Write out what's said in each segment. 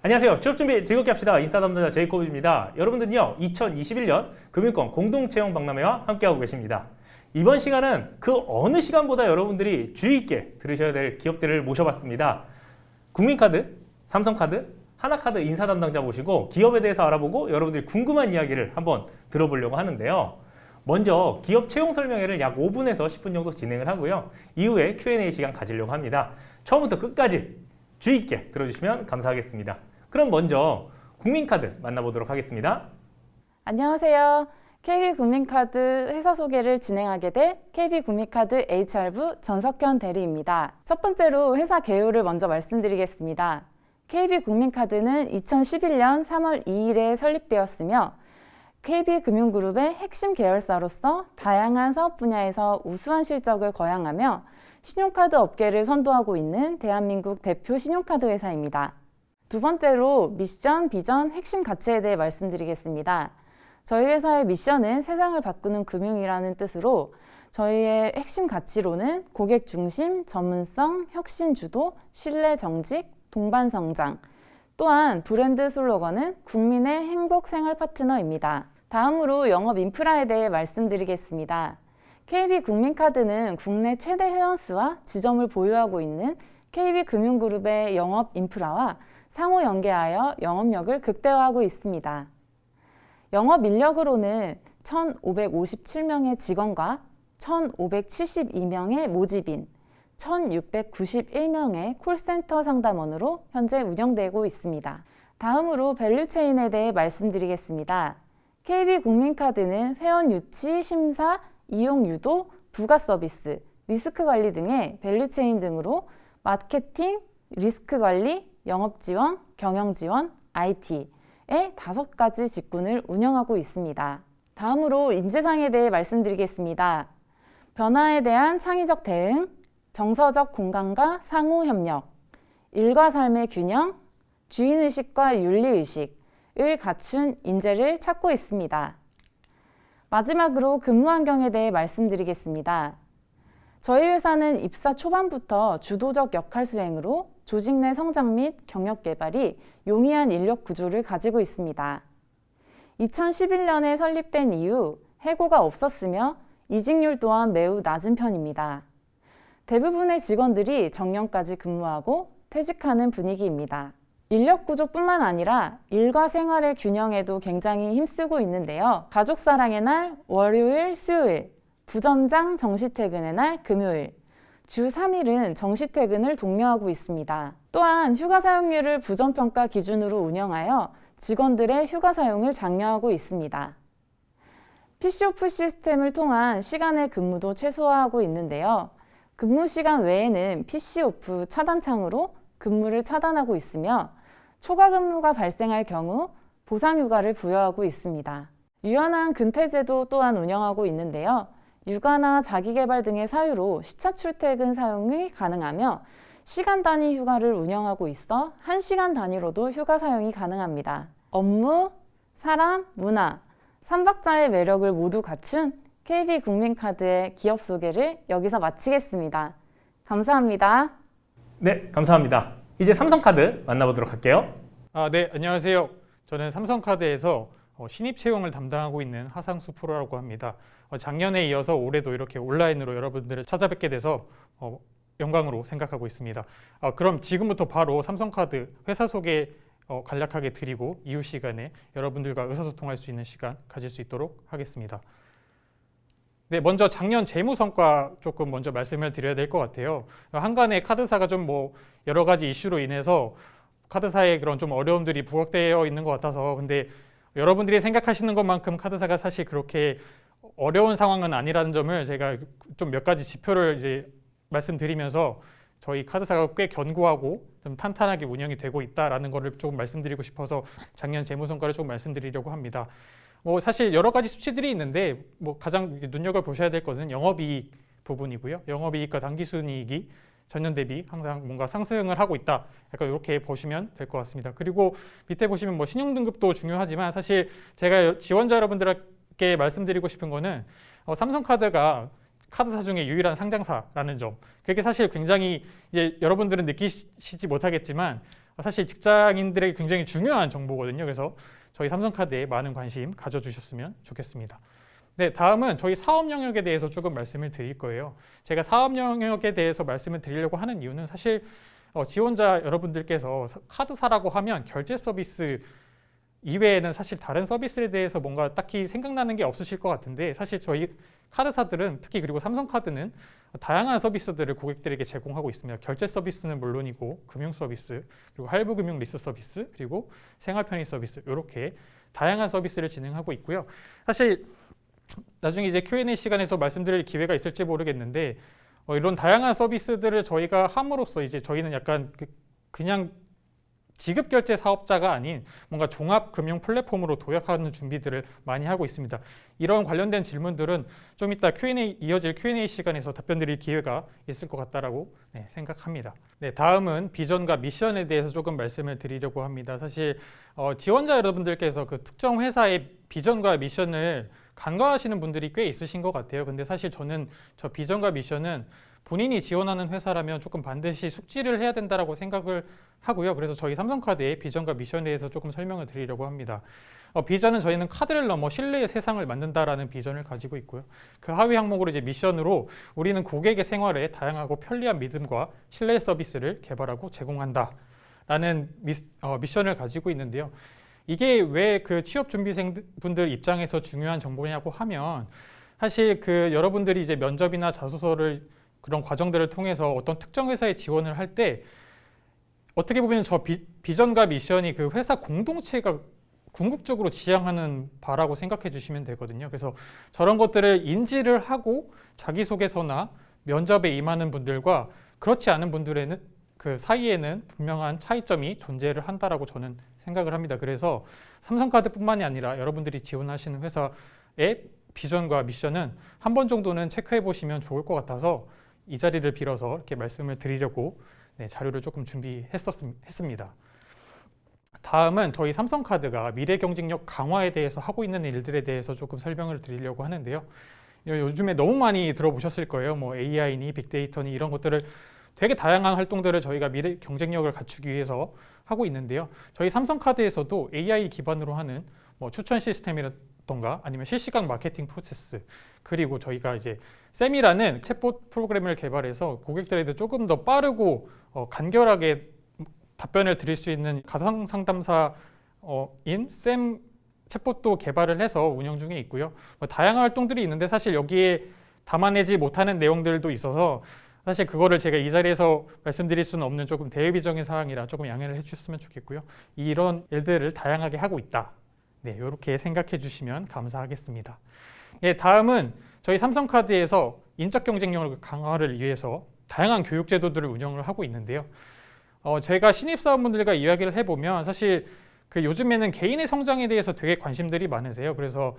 안녕하세요. 취업준비 즐겁게 합시다. 인싸 담당자 제이콥입니다. 여러분들은요, 2021년 금융권 공동채용 박람회와 함께하고 계십니다. 이번 시간은 그 어느 시간보다 여러분들이 주의 있게 들으셔야 될 기업들을 모셔봤습니다. 국민카드, 삼성카드, 하나카드 인사 담당자 모시고 기업에 대해서 알아보고 여러분들이 궁금한 이야기를 한번 들어보려고 하는데요. 먼저 기업 채용 설명회를 약 5분에서 10분 정도 진행을 하고요. 이후에 Q&A 시간 가지려고 합니다. 처음부터 끝까지 주의 있게 들어주시면 감사하겠습니다. 그럼 먼저 국민카드 만나보도록 하겠습니다. 안녕하세요. KB국민카드 회사 소개를 진행하게 될 KB국민카드 HR부 전석현 대리입니다. 첫 번째로 회사 개요를 먼저 말씀드리겠습니다. KB국민카드는 2011년 3월 2일에 설립되었으며 KB금융그룹의 핵심 계열사로서 다양한 사업 분야에서 우수한 실적을 거양하며 신용카드 업계를 선도하고 있는 대한민국 대표 신용카드 회사입니다. 두 번째로 미션, 비전, 핵심 가치에 대해 말씀드리겠습니다. 저희 회사의 미션은 세상을 바꾸는 금융이라는 뜻으로 저희의 핵심 가치로는 고객 중심, 전문성, 혁신 주도, 신뢰 정직, 동반 성장, 또한 브랜드 슬로건은 국민의 행복 생활 파트너입니다. 다음으로 영업 인프라에 대해 말씀드리겠습니다. KB국민카드는 국내 최대 회원수와 지점을 보유하고 있는 KB금융그룹의 영업 인프라와 상호 연계하여 영업력을 극대화하고 있습니다. 영업 인력으로는 1,557명의 직원과 1,572명의 모집인, 1,691명의 콜센터 상담원으로 현재 운영되고 있습니다. 다음으로 밸류체인에 대해 말씀드리겠습니다. KB국민카드는 회원 유치, 심사, 이용 유도, 부가 서비스, 리스크 관리 등의 밸류체인 등으로 마케팅, 리스크 관리, 영업 지원, 경영 지원, IT의 5가지 직군을 운영하고 있습니다. 다음으로 인재상에 대해 말씀드리겠습니다. 변화에 대한 창의적 대응, 정서적 공감과 상호 협력, 일과 삶의 균형, 주인의식과 윤리의식을 갖춘 인재를 찾고 있습니다. 마지막으로 근무 환경에 대해 말씀드리겠습니다. 저희 회사는 입사 초반부터 주도적 역할 수행으로 조직 내 성장 및 경력 개발이 용이한 인력 구조를 가지고 있습니다. 2011년에 설립된 이후 해고가 없었으며 이직률 또한 매우 낮은 편입니다. 대부분의 직원들이 정년까지 근무하고 퇴직하는 분위기입니다. 인력 구조뿐만 아니라 일과 생활의 균형에도 굉장히 힘쓰고 있는데요. 가족사랑의 날 월요일, 수요일, 부점장 정시퇴근의 날 금요일, 주 3일은 정시퇴근을 독려하고 있습니다. 또한 휴가 사용률을 부정평가 기준으로 운영하여 직원들의 휴가 사용을 장려하고 있습니다. PC오프 시스템을 통한 시간의 근무도 최소화하고 있는데요. 근무 시간 외에는 PC오프 차단창으로 근무를 차단하고 있으며 초과 근무가 발생할 경우 보상휴가를 부여하고 있습니다. 유연한 근태제도 또한 운영하고 있는데요. 육아나 자기개발 등의 사유로 시차 출퇴근 사용이 가능하며 시간 단위 휴가를 운영하고 있어 1시간 단위로도 휴가 사용이 가능합니다. 업무, 사람, 문화, 3박자의 매력을 모두 갖춘 KB국민카드의 기업 소개를 여기서 마치겠습니다. 감사합니다. 네, 감사합니다. 이제 삼성카드 만나보도록 할게요. 네, 안녕하세요. 저는 삼성카드에서 신입 채용을 담당하고 있는 하상수 프로라고 합니다. 작년에 이어서 올해도 이렇게 온라인으로 여러분들을 찾아뵙게 돼서 영광으로 생각하고 있습니다. 그럼 지금부터 바로 삼성카드 회사 소개 간략하게 드리고 이후 시간에 여러분들과 의사소통할 수 있는 시간 가질 수 있도록 하겠습니다. 네, 먼저 작년 재무 성과 조금 먼저 말씀을 드려야 될 것 같아요. 한간에 카드사가 좀 여러 가지 이슈로 인해서 카드사의 그런 좀 어려움들이 부각되어 있는 것 같아서, 근데 여러분들이 생각하시는 것만큼 카드사가 사실 그렇게 어려운 상황은 아니라는 점을 제가 좀 몇 가지 지표를 이제 말씀드리면서 저희 카드사가 꽤 견고하고 좀 탄탄하게 운영이 되고 있다라는 거를 조금 말씀드리고 싶어서 작년 재무 성과를 조금 말씀드리려고 합니다. 사실 여러 가지 수치들이 있는데 가장 눈여겨보셔야 될 것은 영업이익 부분이고요. 영업이익과 당기순이익이 전년 대비 항상 뭔가 상승을 하고 있다. 약간 이렇게 보시면 될 것 같습니다. 그리고 밑에 보시면 신용등급도 중요하지만 사실 제가 지원자 여러분들께 말씀드리고 싶은 거는 삼성카드가 카드사 중에 유일한 상장사라는 점. 그게 사실 굉장히 이제 여러분들은 느끼시지 못하겠지만 사실 직장인들에게 굉장히 중요한 정보거든요. 그래서 저희 삼성카드에 많은 관심 가져주셨으면 좋겠습니다. 네, 다음은 저희 사업 영역에 대해서 조금 말씀을 드릴 거예요. 제가 사업 영역에 대해서 말씀을 드리려고 하는 이유는 사실 지원자 여러분들께서 카드사라고 하면 결제 서비스 이외에는 사실 다른 서비스에 대해서 뭔가 딱히 생각나는 게 없으실 것 같은데, 사실 저희 카드사들은 특히 그리고 삼성카드는 다양한 서비스들을 고객들에게 제공하고 있습니다. 결제 서비스는 물론이고 금융 서비스, 그리고 할부 금융 리스 서비스, 그리고 생활 편의 서비스, 이렇게 다양한 서비스를 진행하고 있고요. 사실 나중에 이제 Q&A 시간에서 말씀드릴 기회가 있을지 모르겠는데, 이런 다양한 서비스들을 저희가 함으로써 이제 저희는 약간 그냥 지급 결제 사업자가 아닌 뭔가 종합 금융 플랫폼으로 도약하는 준비들을 많이 하고 있습니다. 이런 관련된 질문들은 좀 이따 이어질 Q&A 시간에서 답변 드릴 기회가 있을 것 같다라고 생각합니다. 네, 다음은 비전과 미션에 대해서 조금 말씀을 드리려고 합니다. 사실 지원자 여러분들께서 그 특정 회사의 비전과 미션을 간과하시는 분들이 꽤 있으신 것 같아요. 근데 사실 저는 저 비전과 미션은 본인이 지원하는 회사라면 조금 반드시 숙지를 해야 된다라고 생각을 하고요. 그래서 저희 삼성카드의 비전과 미션에 대해서 조금 설명을 드리려고 합니다. 비전은 저희는 카드를 넘어 신뢰의 세상을 만든다라는 비전을 가지고 있고요. 그 하위 항목으로 이제 미션으로 우리는 고객의 생활에 다양하고 편리한 믿음과 신뢰 서비스를 개발하고 제공한다라는 미션을 가지고 있는데요. 이게 왜 그 취업 준비생분들 입장에서 중요한 정보냐고 하면, 사실 그 여러분들이 이제 면접이나 자소서를 그런 과정들을 통해서 어떤 특정 회사에 지원을 할 때 어떻게 보면 저 비전과 미션이 그 회사 공동체가 궁극적으로 지향하는 바라고 생각해 주시면 되거든요. 그래서 저런 것들을 인지를 하고 자기소개서나 면접에 임하는 분들과 그렇지 않은 분들에는 그 사이에는 분명한 차이점이 존재를 한다라고 저는 생각을 합니다. 그래서 삼성카드뿐만이 아니라 여러분들이 지원하시는 회사의 비전과 미션은 한 번 정도는 체크해 보시면 좋을 것 같아서 이 자리를 빌어서 이렇게 말씀을 드리려고 자료를 조금 준비했습니다. 다음은 저희 삼성카드가 미래 경쟁력 강화에 대해서 하고 있는 일들에 대해서 조금 설명을 드리려고 하는데요. 요즘에 너무 많이 들어보셨을 거예요. 뭐 AI니 빅데이터니 이런 것들을 되게 다양한 활동들을 저희가 미래 경쟁력을 갖추기 위해서 하고 있는데요. 저희 삼성카드에서도 AI 기반으로 하는 뭐 추천 시스템이라던가 아니면 실시간 마케팅 프로세스, 그리고 저희가 이제 쌤이라는 챗봇 프로그램을 개발해서 고객들에게 조금 더 빠르고 간결하게 답변을 드릴 수 있는 가상 상담사인 쌤 챗봇도 개발을 해서 운영 중에 있고요. 다양한 활동들이 있는데 사실 여기에 담아내지 못하는 내용들도 있어서 사실 그거를 제가 이 자리에서 말씀드릴 수는 없는 조금 대외비적인 사항이라 조금 양해를 해주셨으면 좋겠고요. 이런 일들을 다양하게 하고 있다. 네, 이렇게 생각해 주시면 감사하겠습니다. 네, 다음은 저희 삼성카드에서 인적 경쟁력을 강화를 위해서 다양한 교육 제도들을 운영을 하고 있는데요. 제가 신입사원분들과 이야기를 해보면 사실 그 요즘에는 개인의 성장에 대해서 되게 관심들이 많으세요. 그래서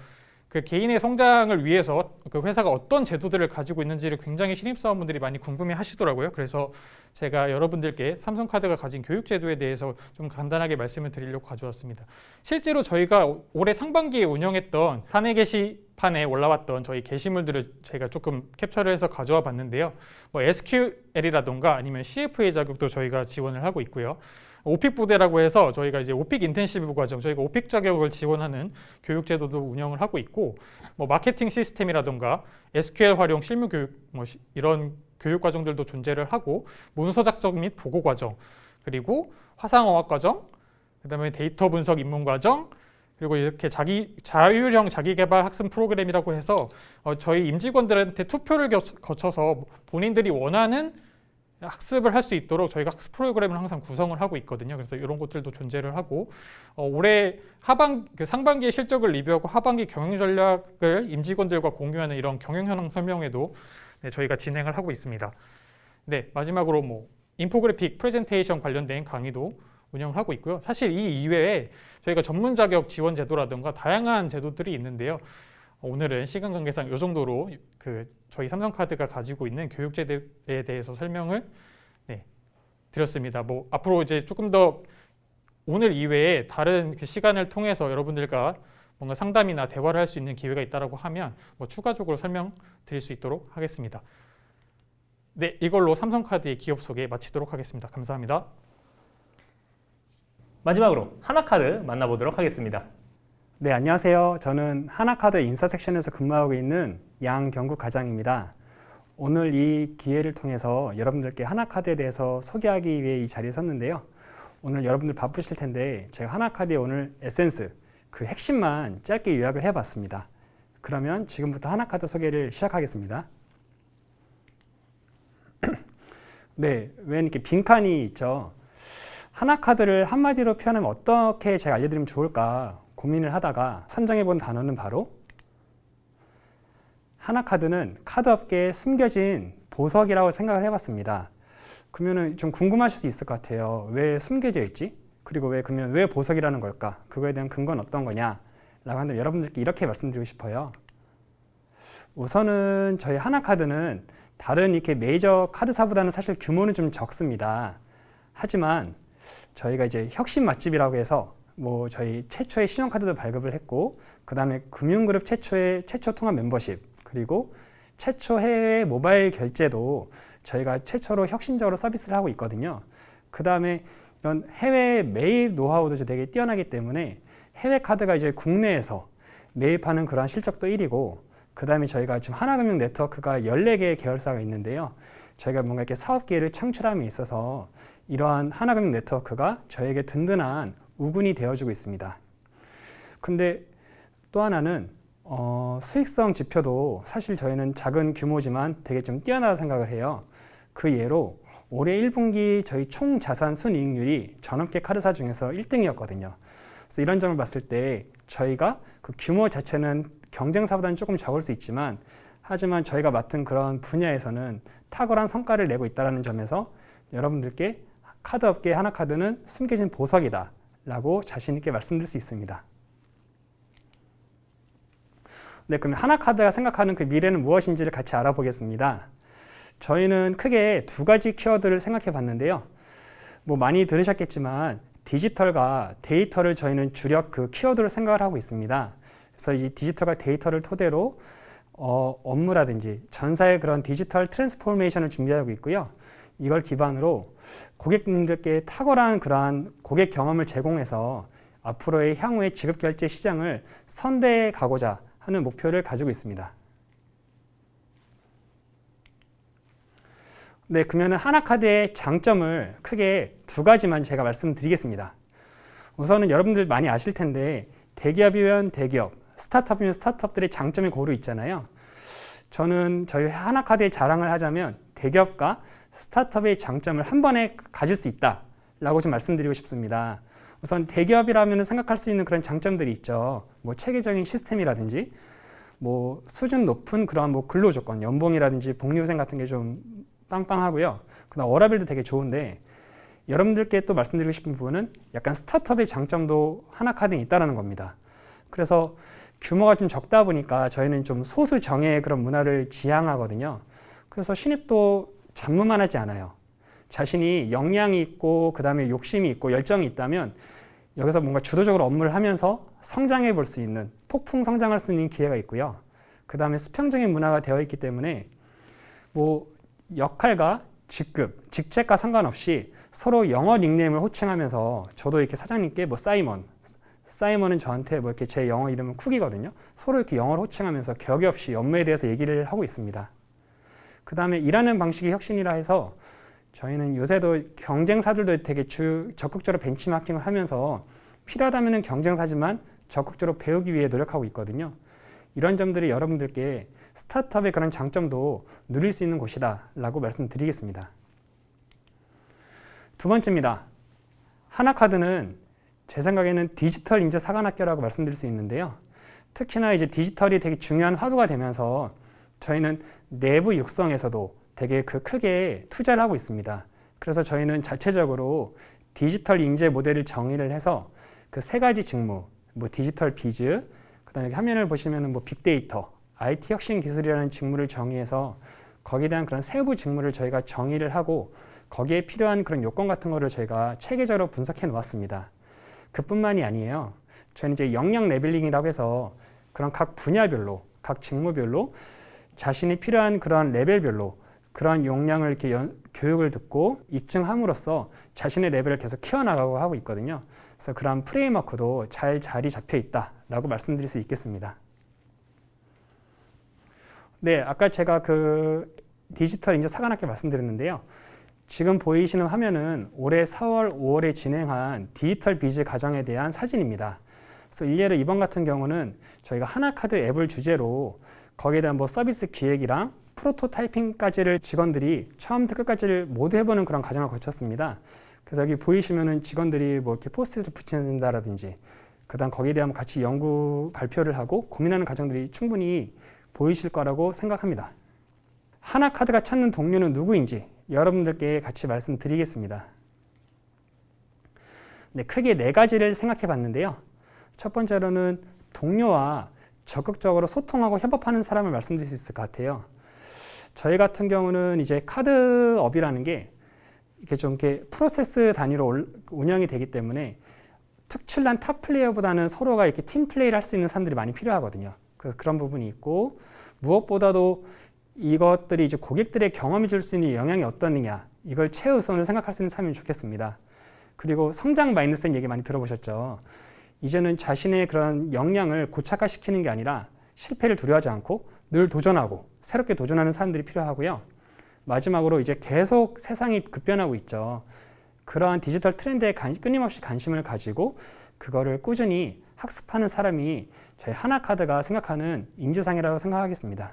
그 개인의 성장을 위해서 그 회사가 어떤 제도들을 가지고 있는지를 굉장히 신입사원분들이 많이 궁금해 하시더라고요. 그래서 제가 여러분들께 삼성카드가 가진 교육 제도에 대해서 좀 간단하게 말씀을 드리려고 가져왔습니다. 실제로 저희가 올해 상반기에 운영했던 사내 게시판에 올라왔던 저희 게시물들을 제가 조금 캡처를 해서 가져와 봤는데요. 뭐 SQL이라던가 아니면 CFA 자격도 저희가 지원을 하고 있고요. 오픽 부대라고 해서 저희가 이제 오픽 인텐시브 과정, 저희가 오픽 자격을 지원하는 교육 제도도 운영을 하고 있고, 뭐 마케팅 시스템이라던가 SQL 활용 실무 교육, 뭐 이런 교육 과정들도 존재를 하고, 문서 작성 및 보고 과정, 그리고 화상어학 과정, 그다음에 데이터 분석 입문 과정, 그리고 이렇게 자율형 자기개발 학습 프로그램이라고 해서 저희 임직원들한테 투표를 거쳐서 본인들이 원하는 학습을 할 수 있도록 저희가 학습 프로그램을 항상 구성을 하고 있거든요. 그래서 이런 것들도 존재를 하고, 올해 상반기의 실적을 리뷰하고 하반기 경영 전략을 임직원들과 공유하는 이런 경영 현황 설명회도 저희가 진행을 하고 있습니다. 네, 마지막으로 뭐 인포그래픽 프레젠테이션 관련된 강의도 운영을 하고 있고요. 사실 이 이외에 저희가 전문 자격 지원 제도라든가 다양한 제도들이 있는데요. 오늘은 시간 관계상 이 정도로 저희 삼성카드가 가지고 있는 교육제도에 대해서 설명을 드렸습니다. 뭐 앞으로 이제 조금 더 오늘 이외에 다른 그 시간을 통해서 여러분들과 뭔가 상담이나 대화를 할 수 있는 기회가 있다라고 하면 뭐 추가적으로 설명드릴 수 있도록 하겠습니다. 네, 이걸로 삼성카드의 기업 소개 마치도록 하겠습니다. 감사합니다. 마지막으로 하나카드 만나보도록 하겠습니다. 네, 안녕하세요. 저는 하나카드 인사 섹션에서 근무하고 있는 양경국 과장입니다. 오늘 이 기회를 통해서 여러분들께 하나카드에 대해서 소개하기 위해 이 자리에 섰는데요. 오늘 여러분들 바쁘실 텐데 제가 하나카드의 오늘 에센스, 그 핵심만 짧게 요약을 해봤습니다. 그러면 지금부터 하나카드 소개를 시작하겠습니다. 네, 왜 이렇게 빈칸이 있죠? 하나카드를 한마디로 표현하면 어떻게 제가 알려드리면 좋을까 고민을 하다가 선정해본 단어는 바로 하나카드는 카드업계에 숨겨진 보석이라고 생각을 해봤습니다. 그러면 좀 궁금하실 수 있을 것 같아요. 왜 숨겨져 있지? 그리고 그러면 왜 보석이라는 걸까? 그거에 대한 근거는 어떤 거냐? 라고 한다면 여러분들께 이렇게 말씀드리고 싶어요. 우선은 저희 하나카드는 다른 이렇게 메이저 카드사보다는 사실 규모는 좀 적습니다. 하지만 저희가 이제 혁신 맛집이라고 해서 저희 최초의 신용카드도 발급을 했고, 그 다음에 금융그룹 최초 통합 멤버십, 그리고 최초 해외 모바일 결제도 저희가 최초로 혁신적으로 서비스를 하고 있거든요. 그 다음에 이런 해외 매입 노하우도 되게 뛰어나기 때문에 해외 카드가 이제 국내에서 매입하는 그러한 실적도 1위고, 그 다음에 저희가 지금 하나금융 네트워크가 14개의 계열사가 있는데요. 저희가 뭔가 이렇게 사업 기회를 창출함에 있어서 이러한 하나금융 네트워크가 저에게 든든한 우군이 되어주고 있습니다. 근데 또 하나는 수익성 지표도 사실 저희는 작은 규모지만 되게 좀 뛰어나다 생각을 해요. 그 예로 올해 1분기 저희 총 자산 순이익률이 전업계 카드사 중에서 1등이었거든요. 그래서 이런 점을 봤을 때 저희가 그 규모 자체는 경쟁사보다는 조금 적을 수 있지만, 하지만 저희가 맡은 그런 분야에서는 탁월한 성과를 내고 있다는 점에서 여러분들께 카드업계 하나카드는 숨겨진 보석이다 라고 자신 있게 말씀드릴 수 있습니다. 네, 그럼 하나카드가 생각하는 그 미래는 무엇인지를 같이 알아보겠습니다. 저희는 크게 두 가지 키워드를 생각해 봤는데요. 많이 들으셨겠지만 디지털과 데이터를 저희는 주력 그 키워드로 생각을 하고 있습니다. 그래서 이 디지털과 데이터를 토대로 업무라든지 전사의 그런 디지털 트랜스포메이션을 준비하고 있고요. 이걸 기반으로 고객님들께 탁월한 그러한 고객 경험을 제공해서 앞으로의 향후의 지급결제 시장을 선대해 가고자 하는 목표를 가지고 있습니다. 네, 그러면 하나카드의 장점을 크게 두 가지만 제가 말씀드리겠습니다. 우선은 여러분들 많이 아실 텐데 대기업이면 대기업, 스타트업이면 스타트업들의 장점이 고루 있잖아요. 저는 저희 하나카드의 자랑을 하자면 대기업과 스타트업의 장점을 한 번에 가질 수 있다라고 좀 말씀드리고 싶습니다. 우선 대기업이라면 생각할 수 있는 그런 장점들이 있죠. 체계적인 시스템이라든지 수준 높은 그런 근로조건, 연봉이라든지 복리후생 같은 게 좀 빵빵하고요. 그다음 워라밸도 되게 좋은데, 여러분들께 또 말씀드리고 싶은 부분은 약간 스타트업의 장점도 하나카드에 있다는 겁니다. 그래서 규모가 좀 적다 보니까 저희는 좀 소수 정예의 그런 문화를 지향하거든요. 그래서 신입도 잡무만하지 않아요. 자신이 역량이 있고 그 다음에 욕심이 있고 열정이 있다면 여기서 뭔가 주도적으로 업무를 하면서 성장해 볼 수 있는, 폭풍 성장할 수 있는 기회가 있고요. 그 다음에 수평적인 문화가 되어 있기 때문에 역할과 직급, 직책과 상관없이 서로 영어 닉네임을 호칭하면서, 저도 이렇게 사장님께 사이먼은 저한테 이렇게 제 영어 이름은 쿡이거든요. 서로 이렇게 영어를 호칭하면서 격이 없이 업무에 대해서 얘기를 하고 있습니다. 그 다음에 일하는 방식이 혁신이라 해서 저희는 요새도 경쟁사들도 되게 적극적으로 벤치마킹을 하면서 필요하다면 경쟁사지만 적극적으로 배우기 위해 노력하고 있거든요. 이런 점들이 여러분들께 스타트업의 그런 장점도 누릴 수 있는 곳이다 라고 말씀드리겠습니다. 두 번째입니다. 하나카드는 제 생각에는 디지털 인재 사관학교라고 말씀드릴 수 있는데요. 특히나 이제 디지털이 되게 중요한 화두가 되면서 저희는 내부 육성에서도 되게 크게 투자를 하고 있습니다. 그래서 저희는 자체적으로 디지털 인재 모델을 정의를 해서 그 세 가지 직무, 디지털 비즈, 그다음에 화면을 보시면은 빅데이터, IT 혁신 기술이라는 직무를 정의해서 거기에 대한 그런 세부 직무를 저희가 정의를 하고 거기에 필요한 그런 요건 같은 거를 저희가 체계적으로 분석해 놓았습니다. 그뿐만이 아니에요. 저희는 이제 역량 레벨링이라고 해서 그런 각 분야별로, 각 직무별로 자신이 필요한 그런 레벨별로 그런 역량을 이렇게 교육을 듣고 입증함으로써 자신의 레벨을 계속 키워나가고 하고 있거든요. 그래서 그런 프레임워크도 잘 자리 잡혀 있다라고 말씀드릴 수 있겠습니다. 네, 아까 제가 그 디지털 인재 사관학교 말씀드렸는데요. 지금 보이시는 화면은 올해 4월, 5월에 진행한 디지털 비즈 과정에 대한 사진입니다. 그래서 일례로 이번 같은 경우는 저희가 하나카드 앱을 주제로 거기에 대한 뭐 서비스 기획이랑 프로토타이핑까지를 직원들이 처음부터 끝까지를 모두 해보는 그런 과정을 거쳤습니다. 그래서 여기 보이시면은 직원들이 뭐 이렇게 포스트를 붙인다라든지, 그다음 거기에 대한 같이 연구 발표를 하고 고민하는 과정들이 충분히 보이실 거라고 생각합니다. 하나카드가 찾는 동료는 누구인지 여러분들께 같이 말씀드리겠습니다. 네, 크게 4가지를 생각해 봤는데요. 첫 번째로는 동료와 적극적으로 소통하고 협업하는 사람을 말씀드릴 수 있을 것 같아요. 저희 같은 경우는 이제 카드업이라는 게 이렇게 좀 이렇게 프로세스 단위로 운영이 되기 때문에 특출난 탑 플레이어보다는 서로가 이렇게 팀 플레이를 할 수 있는 사람들이 많이 필요하거든요. 그래서 그런 부분이 있고, 무엇보다도 이것들이 이제 고객들의 경험이 줄 수 있는 영향이 어떠느냐, 이걸 최우선으로 생각할 수 있는 사람이면 좋겠습니다. 그리고 성장 마인드셋 얘기 많이 들어보셨죠. 이제는 자신의 그런 역량을 고착화시키는 게 아니라 실패를 두려워하지 않고 늘 도전하고 새롭게 도전하는 사람들이 필요하고요. 마지막으로 이제 계속 세상이 급변하고 있죠. 그러한 디지털 트렌드에 끊임없이 관심을 가지고 그거를 꾸준히 학습하는 사람이 저희 하나카드가 생각하는 인지상이라고 생각하겠습니다.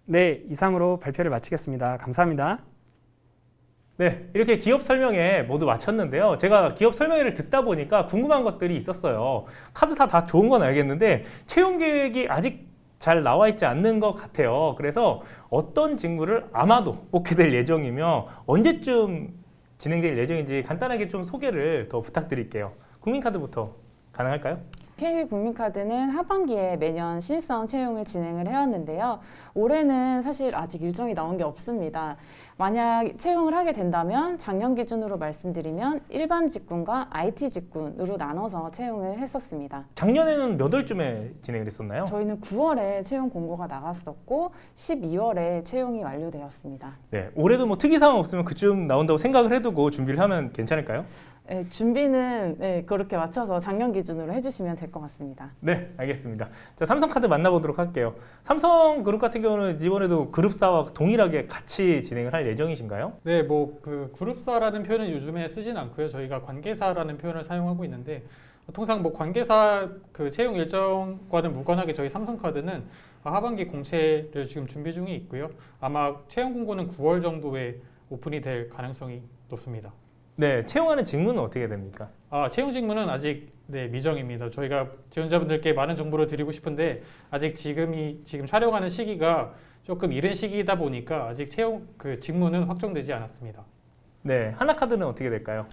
네, 이상으로 발표를 마치겠습니다. 감사합니다. 네, 이렇게 기업 설명회 모두 마쳤는데요. 제가 기업 설명회를 듣다 보니까 궁금한 것들이 있었어요. 카드사 다 좋은 건 알겠는데 채용 계획이 아직 잘 나와 있지 않는 것 같아요. 그래서 어떤 직무를 아마도 뽑게 될 예정이며 언제쯤 진행될 예정인지 간단하게 좀 소개를 더 부탁드릴게요. 국민카드부터 가능할까요? KB국민카드는 하반기에 매년 신입사원 채용을 진행을 해왔는데요. 올해는 사실 아직 일정이 나온 게 없습니다. 만약 채용을 하게 된다면 작년 기준으로 말씀드리면 일반 직군과 IT 직군으로 나눠서 채용을 했었습니다. 작년에는 몇 월쯤에 진행을 했었나요? 저희는 9월에 채용 공고가 나갔었고 12월에 채용이 완료되었습니다. 네, 올해도 뭐 특이 상황 없으면 그쯤 나온다고 생각을 해두고 준비를 하면 괜찮을까요? 네, 준비는 그렇게 맞춰서 작년 기준으로 해주시면 될 것 같습니다. 네, 알겠습니다. 자, 삼성카드 만나보도록 할게요. 삼성그룹 같은 경우는 이번에도 그룹사와 동일하게 같이 진행을 할 예정이신가요? 네, 뭐 그 그룹사라는 표현은 요즘에 쓰진 않고요. 저희가 관계사라는 표현을 사용하고 있는데 통상 뭐 관계사 그 채용 일정과는 무관하게 저희 삼성카드는 하반기 공채를 지금 준비 중에 있고요. 아마 채용 공고는 9월 정도에 오픈이 될 가능성이 높습니다. 네, 채용하는 직무는 어떻게 됩니까? 채용 직무는 아직 미정입니다. 저희가 지원자분들께 많은 정보를 드리고 싶은데 아직 지금 촬영하는 시기가 조금 이른 시기이다 보니까 아직 채용 그 직무는 확정되지 않았습니다. 네, 하나카드는 어떻게 될까요?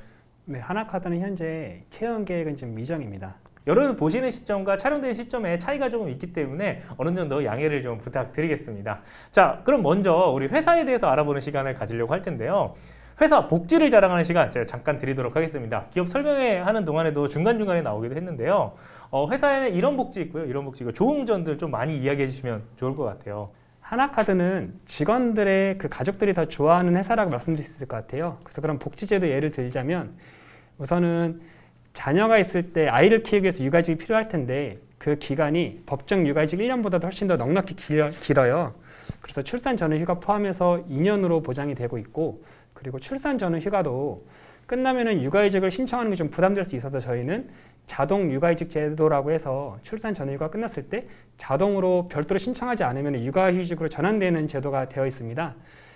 네, 하나카드는 현재 채용 계획은 지금 미정입니다. 여러분 보시는 시점과 촬영되는 시점에 차이가 조금 있기 때문에 어느 정도 양해를 좀 부탁드리겠습니다. 자, 그럼 먼저 우리 회사에 대해서 알아보는 시간을 가지려고 할 텐데요. 회사 복지를 자랑하는 시간 제가 잠깐 드리도록 하겠습니다. 기업 설명회 하는 동안에도 중간중간에 나오기도 했는데요. 회사에는 이런 복지 있고요. 이런 복지 있고 좋은 점들 좀 많이 이야기해 주시면 좋을 것 같아요. 하나카드는 직원들의 그 가족들이 더 좋아하는 회사라고 말씀드릴 수 있을 것 같아요. 그래서 그런 복지제도 예를 들자면 우선은 자녀가 있을 때 아이를 키우기 위해서 육아직이 필요할 텐데 그 기간이 법정 육아직 1년보다도 훨씬 더 넉넉히 길어요. 그래서 출산 전후 휴가 포함해서 2년으로 보장이 되고 있고, 그리고 출산 전후 휴가도 끝나면은 육아휴직을 신청하는 게 좀 부담될 수 있어서 저희는 자동 육아휴직 제도라고 해서 출산 전후 휴가 끝났을 때 자동으로 별도로 신청하지 않으면 육아휴직으로 전환되는 제도가 되어 있습니다.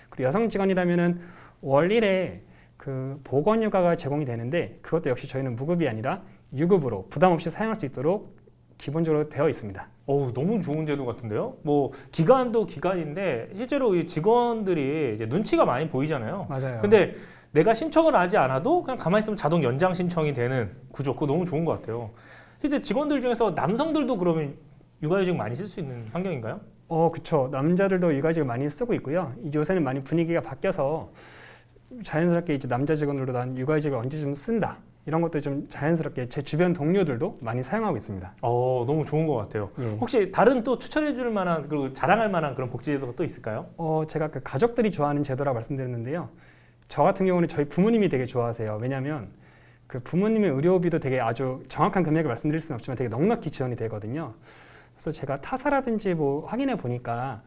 그리고 여성 직원이라면은 월 1회 그 보건 휴가가 제공이 되는데 그것도 역시 저희는 무급이 아니라 유급으로 부담 없이 사용할 수 있도록 기본적으로 되어 있습니다. 너무 좋은 제도 같은데요? 뭐 기간도 기간인데 실제로 이 직원들이 이제 눈치가 많이 보이잖아요. 맞아요. 근데 내가 신청을 하지 않아도 그냥 가만히 있으면 자동 연장 신청이 되는 구조, 그거 너무 좋은 것 같아요. 실제 직원들 중에서 남성들도 그러면 육아휴직 많이 쓸 수 있는 환경인가요? 그렇죠. 남자들도 육아휴직을 많이 쓰고 있고요. 요새는 많이 분위기가 바뀌어서 자연스럽게 이제 남자 직원들도 난 육아휴직을 언제쯤 쓴다. 이런 것도 좀 자연스럽게 제 주변 동료들도 많이 사용하고 있습니다. 너무 좋은 것 같아요. 예. 혹시 다른 또 추천해 줄 만한 그리고 자랑할 만한 그런 복지 제도가 또 있을까요? 제가 그 가족들이 좋아하는 제도라고 말씀드렸는데요. 저 같은 경우는 저희 부모님이 되게 좋아하세요. 왜냐하면 그 부모님의 의료비도 되게 아주 정확한 금액을 말씀드릴 수는 없지만 되게 넉넉히 지원이 되거든요. 그래서 제가 타사라든지 뭐 확인해 보니까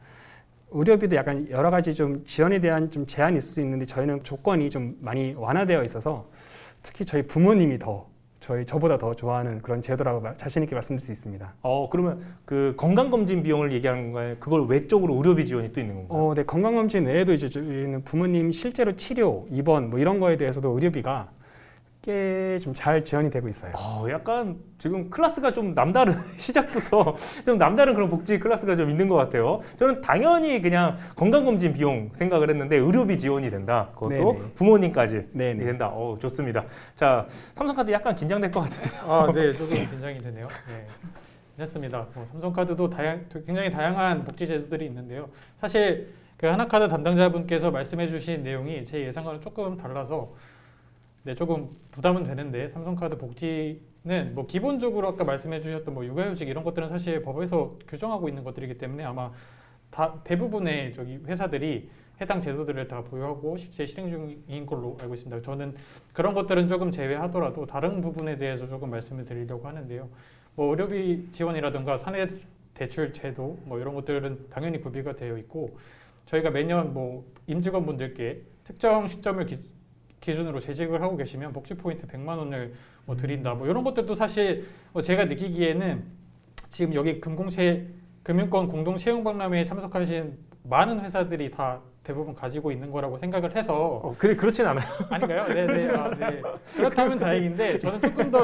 의료비도 약간 여러 가지 좀 지원에 대한 좀 제한이 있을 수 있는데 저희는 조건이 좀 많이 완화되어 있어서 특히 저희 부모님이 저보다 더 좋아하는 그런 제도라고 자신 있게 말씀드릴 수 있습니다. 그러면 그 건강검진 비용을 얘기하는 건가요? 그걸 외적으로 의료비 지원이 또 있는 건가요? 네, 건강검진 외에도 이제 저희는 부모님 실제로 치료, 입원 뭐 이런 거에 대해서도 의료비가 꽤 좀 잘 지원이 되고 있어요. 약간 지금 클래스가 좀 남다른 시작부터 좀 남다른 그런 복지 클래스가 좀 있는 것 같아요. 저는 당연히 그냥 건강검진 비용 생각을 했는데 의료비 지원이 된다. 그것도 네네. 부모님까지 네네. 된다. 좋습니다. 자, 삼성카드 약간 긴장될 것 같은데요. 네, 조금 긴장이 되네요. 네, 괜찮습니다. 삼성카드도 굉장히 다양한 복지 제도들이 있는데요. 사실 그 하나카드 담당자분께서 말씀해주신 내용이 제 예상과는 조금 달라서 조금 부담은 되는데 삼성카드 복지는 뭐 기본적으로 아까 말씀해주셨던 뭐 육아휴직 이런 것들은 사실 법에서 규정하고 있는 것들이기 때문에 아마 대부분의 회사들이 해당 제도들을 다 보유하고 실제 실행 중인 걸로 알고 있습니다. 저는 그런 것들은 조금 제외하더라도 다른 부분에 대해서 조금 말씀을 드리려고 하는데요. 뭐 의료비 지원이라든가 사내 대출 제도 뭐 이런 것들은 당연히 구비가 되어 있고 저희가 매년 뭐 임직원분들께 특정 시점을 기준으로 재직을 하고 계시면 복지 포인트 100만 원을 뭐 드린다. 뭐 이런 것들도 사실 제가 느끼기에는 지금 여기 금융권 공동 채용 박람회에 참석하신 많은 회사들이 다 대부분 가지고 있는 거라고 생각을 해서 그렇진 않아요. 아닌가요? 네. 그렇다면 다행인데 저는 조금 더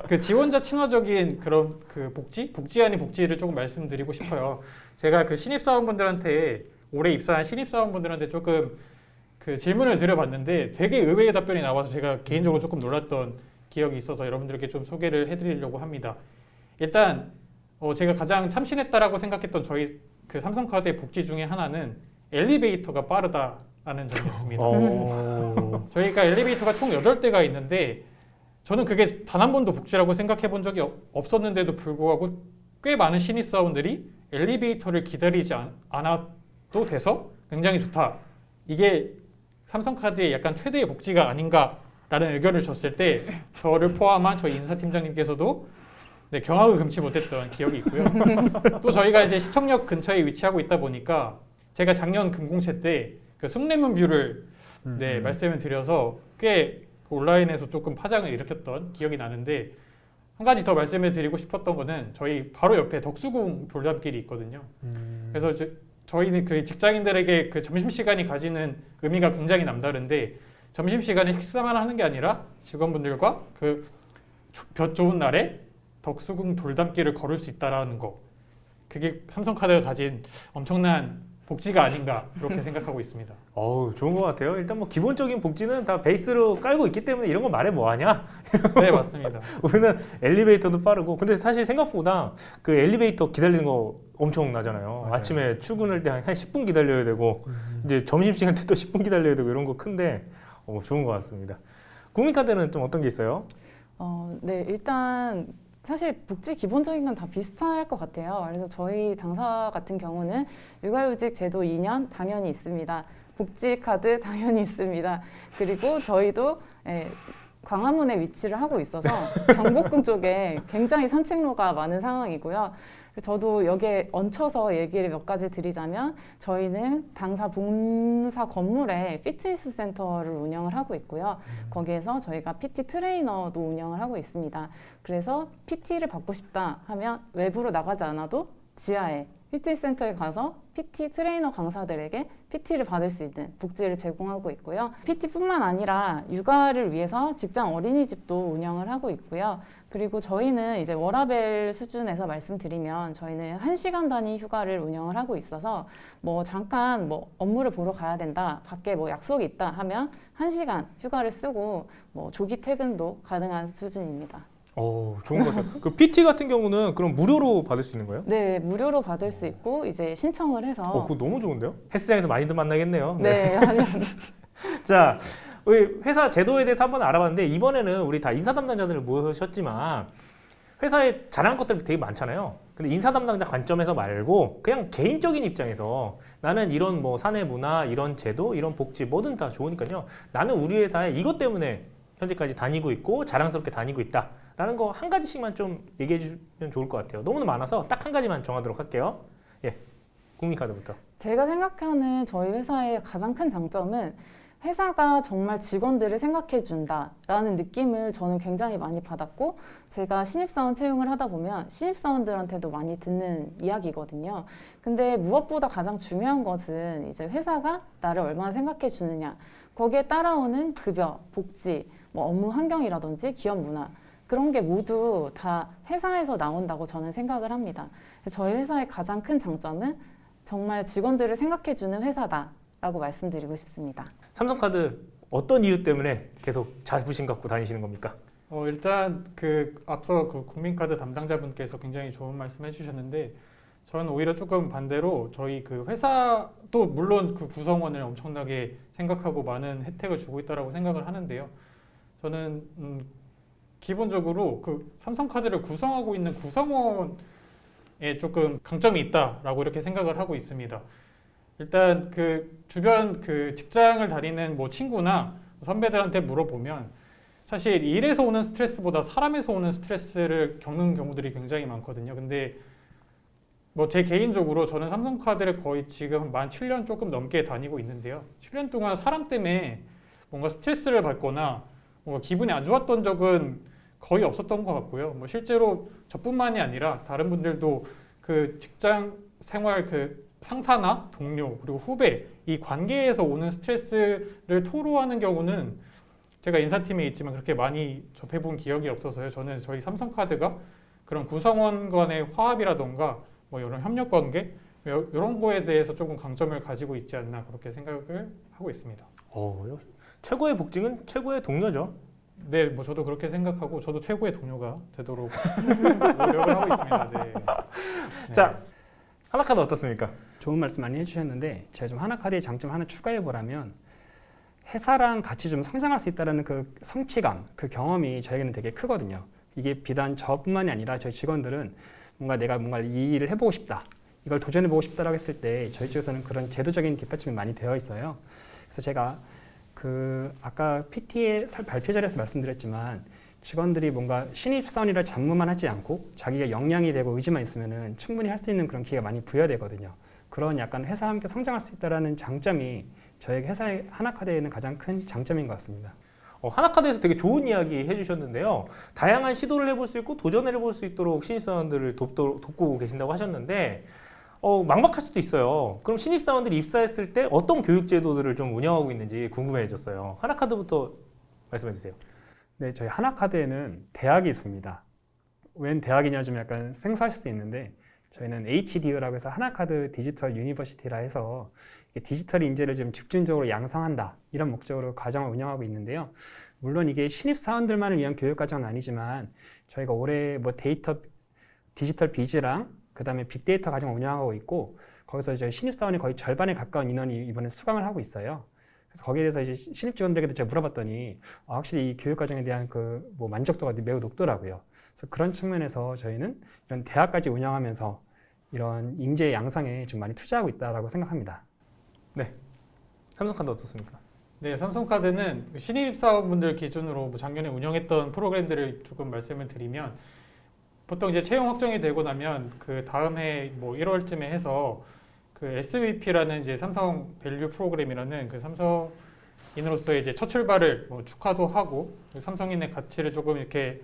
그 지원자 친화적인 그런 그 복지 아닌 복지를 조금 말씀드리고 싶어요. 제가 그 신입사원분들한테 올해 입사한 신입사원분들한테 조금 그 질문을 드려봤는데 되게 의외의 답변이 나와서 제가 개인적으로 조금 놀랐던 기억이 있어서 여러분들께 좀 소개를 해드리려고 합니다. 일단 제가 가장 참신했다라고 생각했던 저희 그 삼성카드의 복지 중에 하나는 엘리베이터가 빠르다라는 점이었습니다. 저희가 엘리베이터가 총 8대가 있는데 저는 그게 단 한 번도 복지라고 생각해 본 적이 없었는데도 불구하고 꽤 많은 신입사원들이 엘리베이터를 기다리지 않아도 돼서 굉장히 좋다. 이게 삼성카드의 약간 최대의 복지가 아닌가라는 의견을 줬을 때 저를 포함한 저희 인사팀장님께서도 경악을 금치 못했던 기억이 있고요. 또 저희가 이제 시청역 근처에 위치하고 있다 보니까 제가 작년 금공채 때 그 숭례문 뷰를 말씀을 드려서 꽤 온라인에서 조금 파장을 일으켰던 기억이 나는데 한 가지 더 말씀을 드리고 싶었던 거는 저희 바로 옆에 덕수궁 돌담길이 있거든요. 그래서 저희는 그 직장인들에게 그 점심시간이 가지는 의미가 굉장히 남다른데 점심시간에 식사만 하는 게 아니라 직원분들과 그 볕 좋은 날에 덕수궁 돌담길을 걸을 수 있다는 거 그게 삼성카드가 가진 엄청난 복지가 아닌가 그렇게 생각하고 있습니다. 좋은 것 같아요. 일단 뭐 기본적인 복지는 다 베이스로 깔고 있기 때문에 이런 거 말해 뭐하냐? 네, 맞습니다. 우리는 엘리베이터도 빠르고 근데 사실 생각보다 그 엘리베이터 기다리는 거 엄청 나잖아요. 맞아요. 아침에 출근할 때 한 10분 기다려야 되고 이제 점심시간 때 또 10분 기다려야 되고 이런 거 큰데 좋은 것 같습니다. 국민카드는 좀 어떤 게 있어요? 네, 일단 사실 복지 기본적인 건 다 비슷할 것 같아요. 그래서 저희 당사 같은 경우는 육아휴직 제도 2년 당연히 있습니다. 복지 카드 당연히 있습니다. 그리고 저희도 광화문에 위치를 하고 있어서 경복궁 쪽에 굉장히 산책로가 많은 상황이고요. 저도 여기에 얹혀서 얘기를 몇 가지 드리자면 저희는 당사 본사 건물에 피트니스 센터를 운영을 하고 있고요. 거기에서 저희가 PT 트레이너도 운영을 하고 있습니다. 그래서 PT를 받고 싶다 하면 외부로 나가지 않아도 지하에 피트니스 센터에 가서 PT 트레이너 강사들에게 PT를 받을 수 있는 복지를 제공하고 있고요. PT뿐만 아니라 육아를 위해서 직장 어린이집도 운영을 하고 있고요. 그리고 저희는 이제 워라밸 수준에서 말씀드리면 저희는 1시간 단위 휴가를 운영을 하고 있어서 뭐 잠깐 뭐 업무를 보러 가야 된다, 밖에 뭐 약속이 있다 하면 1시간 휴가를 쓰고 뭐 조기 퇴근도 가능한 수준입니다. 좋은 것 같아요. 그 PT 같은 경우는 그럼 무료로 받을 수 있는 거예요? 네, 무료로 받을 수 있고 이제 신청을 해서 그거 너무 좋은데요? 헬스장에서 많이들 만나겠네요. 네. 자, 우리 회사 제도에 대해서 한번 알아봤는데 이번에는 우리 다 인사 담당자들을 모셨지만 회사에 잘하는 것들이 되게 많잖아요. 근데 인사 담당자 관점에서 말고 그냥 개인적인 입장에서 나는 이런 뭐 사내 문화, 이런 제도, 이런 복지 뭐든 다 좋으니까요. 나는 우리 회사에 이것 때문에 현재까지 다니고 있고 자랑스럽게 다니고 있다라는 거 한 가지씩만 좀 얘기해 주면 좋을 것 같아요. 너무 많아서 딱 한 가지만 정하도록 할게요. 예, 국민카드부터. 제가 생각하는 저희 회사의 가장 큰 장점은 회사가 정말 직원들을 생각해 준다라는 느낌을 저는 굉장히 많이 받았고, 제가 신입사원 채용을 하다 보면 신입사원들한테도 많이 듣는 이야기거든요. 근데 무엇보다 가장 중요한 것은 이제 회사가 나를 얼마나 생각해 주느냐, 거기에 따라오는 급여, 복지, 뭐 업무 환경이라든지 기업 문화, 그런 게 모두 다 회사에서 나온다고 저는 생각을 합니다. 그래서 저희 회사의 가장 큰 장점은 정말 직원들을 생각해 주는 회사다라고 말씀드리고 싶습니다. 삼성카드 어떤 이유 때문에 계속 자부심 갖고 다니시는 겁니까? 일단 앞서 국민카드 담당자분께서 굉장히 좋은 말씀 해주셨는데, 저는 오히려 조금 반대로 저희 회사도 물론 구성원을 엄청나게 생각하고 많은 혜택을 주고 있다라고 생각을 하는데요. 저는 기본적으로 삼성카드를 구성하고 있는 구성원에 조금 강점이 있다라고 이렇게 생각을 하고 있습니다. 일단 주변 직장을 다니는 뭐 친구나 선배들한테 물어보면 사실 일에서 오는 스트레스보다 사람에서 오는 스트레스를 겪는 경우들이 굉장히 많거든요. 근데 뭐 제 개인적으로 저는 삼성카드를 거의 지금 만 7년 조금 넘게 다니고 있는데요. 7년 동안 사람 때문에 뭔가 스트레스를 받거나 뭔가 기분이 안 좋았던 적은 거의 없었던 것 같고요. 뭐 실제로 저뿐만이 아니라 다른 분들도 직장 생활 상사나 동료 그리고 후배 이 관계에서 오는 스트레스를 토로하는 경우는 제가 인사팀에 있지만 그렇게 많이 접해본 기억이 없어서요. 저는 저희 삼성카드가 그런 구성원 간의 화합이라던가 뭐 이런 협력 관계 이런 거에 대해서 조금 강점을 가지고 있지 않나 그렇게 생각을 하고 있습니다. 최고의 복직은 최고의 동료죠. 네, 뭐 저도 그렇게 생각하고 저도 최고의 동료가 되도록 노력을 하고 있습니다. 네. 자, 하나카드 어떻습니까? 좋은 말씀 많이 해주셨는데, 제가 좀 하나카드의 장점 하나 추가해 보라면, 회사랑 같이 좀 성장할 수 있다는 성취감, 경험이 저에게는 되게 크거든요. 이게 비단 저뿐만이 아니라 저희 직원들은 내가 이 일을 해보고 싶다, 이걸 도전해보고 싶다라고 했을 때 저희 쪽에서는 그런 제도적인 뒷받침이 많이 되어 있어요. 그래서 제가 아까 PT의 발표 자리에서 말씀드렸지만, 직원들이 뭔가 신입사원이라 잡무만 하지 않고 자기가 역량이 되고 의지만 있으면은 충분히 할 수 있는 그런 기회가 많이 부여되거든요. 그런 약간 회사와 함께 성장할 수 있다는 장점이 저희 회사의 하나카드에는 가장 큰 장점인 것 같습니다. 하나카드에서 되게 좋은 이야기 해주셨는데요. 다양한 시도를 해볼 수 있고 도전을 해볼 수 있도록 신입사원들을 돕고 계신다고 하셨는데, 막막할 수도 있어요. 그럼 신입사원들이 입사했을 때 어떤 교육제도들을 좀 운영하고 있는지 궁금해졌어요. 하나카드부터 말씀해 주세요. 네, 저희 하나카드에는 대학이 있습니다. 웬 대학이냐 좀 약간 생소하실 수 있는데, 저희는 HDU라고 해서 하나카드 디지털 유니버시티라 해서 디지털 인재를 좀 집중적으로 양성한다, 이런 목적으로 과정을 운영하고 있는데요. 물론 이게 신입사원들만을 위한 교육 과정은 아니지만, 저희가 올해 뭐 디지털 비즈랑 그다음에 빅데이터 과정을 운영하고 있고, 거기서 저희 신입사원이 거의 절반에 가까운 인원이 이번에 수강을 하고 있어요. 그래서 거기에 대해서 이제 신입 직원들에게도 제가 물어봤더니 확실히 이 교육 과정에 대한 뭐 만족도가 매우 높더라고요. 그래서 그런 측면에서 저희는 이런 대학까지 운영하면서 이런 인재 양성에 좀 많이 투자하고 있다라고 생각합니다. 네, 삼성카드 어떻습니까? 네, 삼성카드는 신입사원분들 기준으로 뭐 작년에 운영했던 프로그램들을 조금 말씀을 드리면, 보통 이제 채용 확정이 되고 나면 다음 해 뭐 1월쯤에 해서 SVP라는 이제 삼성 밸류 프로그램이라는 삼성인으로서의 이제 첫 출발을 뭐 축하도 하고, 삼성인의 가치를 조금 이렇게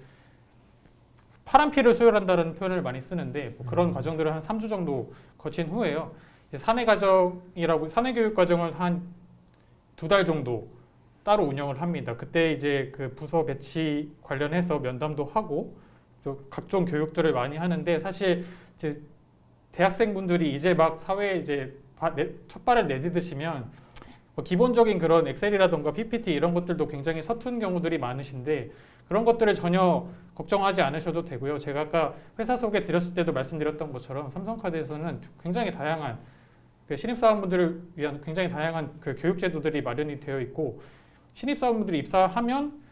파란피를 수혈한다는 표현을 많이 쓰는데, 뭐 그런 과정들을 한 3주 정도 거친 후에요. 이제 사내 교육 과정을 한 2달 정도 따로 운영을 합니다. 그때 이제 부서 배치 관련해서 면담도 하고 각종 교육들을 많이 하는데, 사실 이제 대학생분들이 이제 막 사회에 이제 첫 발을 내디드시면 뭐 기본적인 그런 엑셀이라던가 PPT 이런 것들도 굉장히 서툰 경우들이 많으신데, 그런 것들을 전혀 걱정하지 않으셔도 되고요. 제가 아까 회사 소개 드렸을 때도 말씀드렸던 것처럼 삼성카드에서는 굉장히 다양한 신입사원분들을 위한 굉장히 다양한 교육 제도들이 마련이 되어 있고, 신입사원분들이 입사하면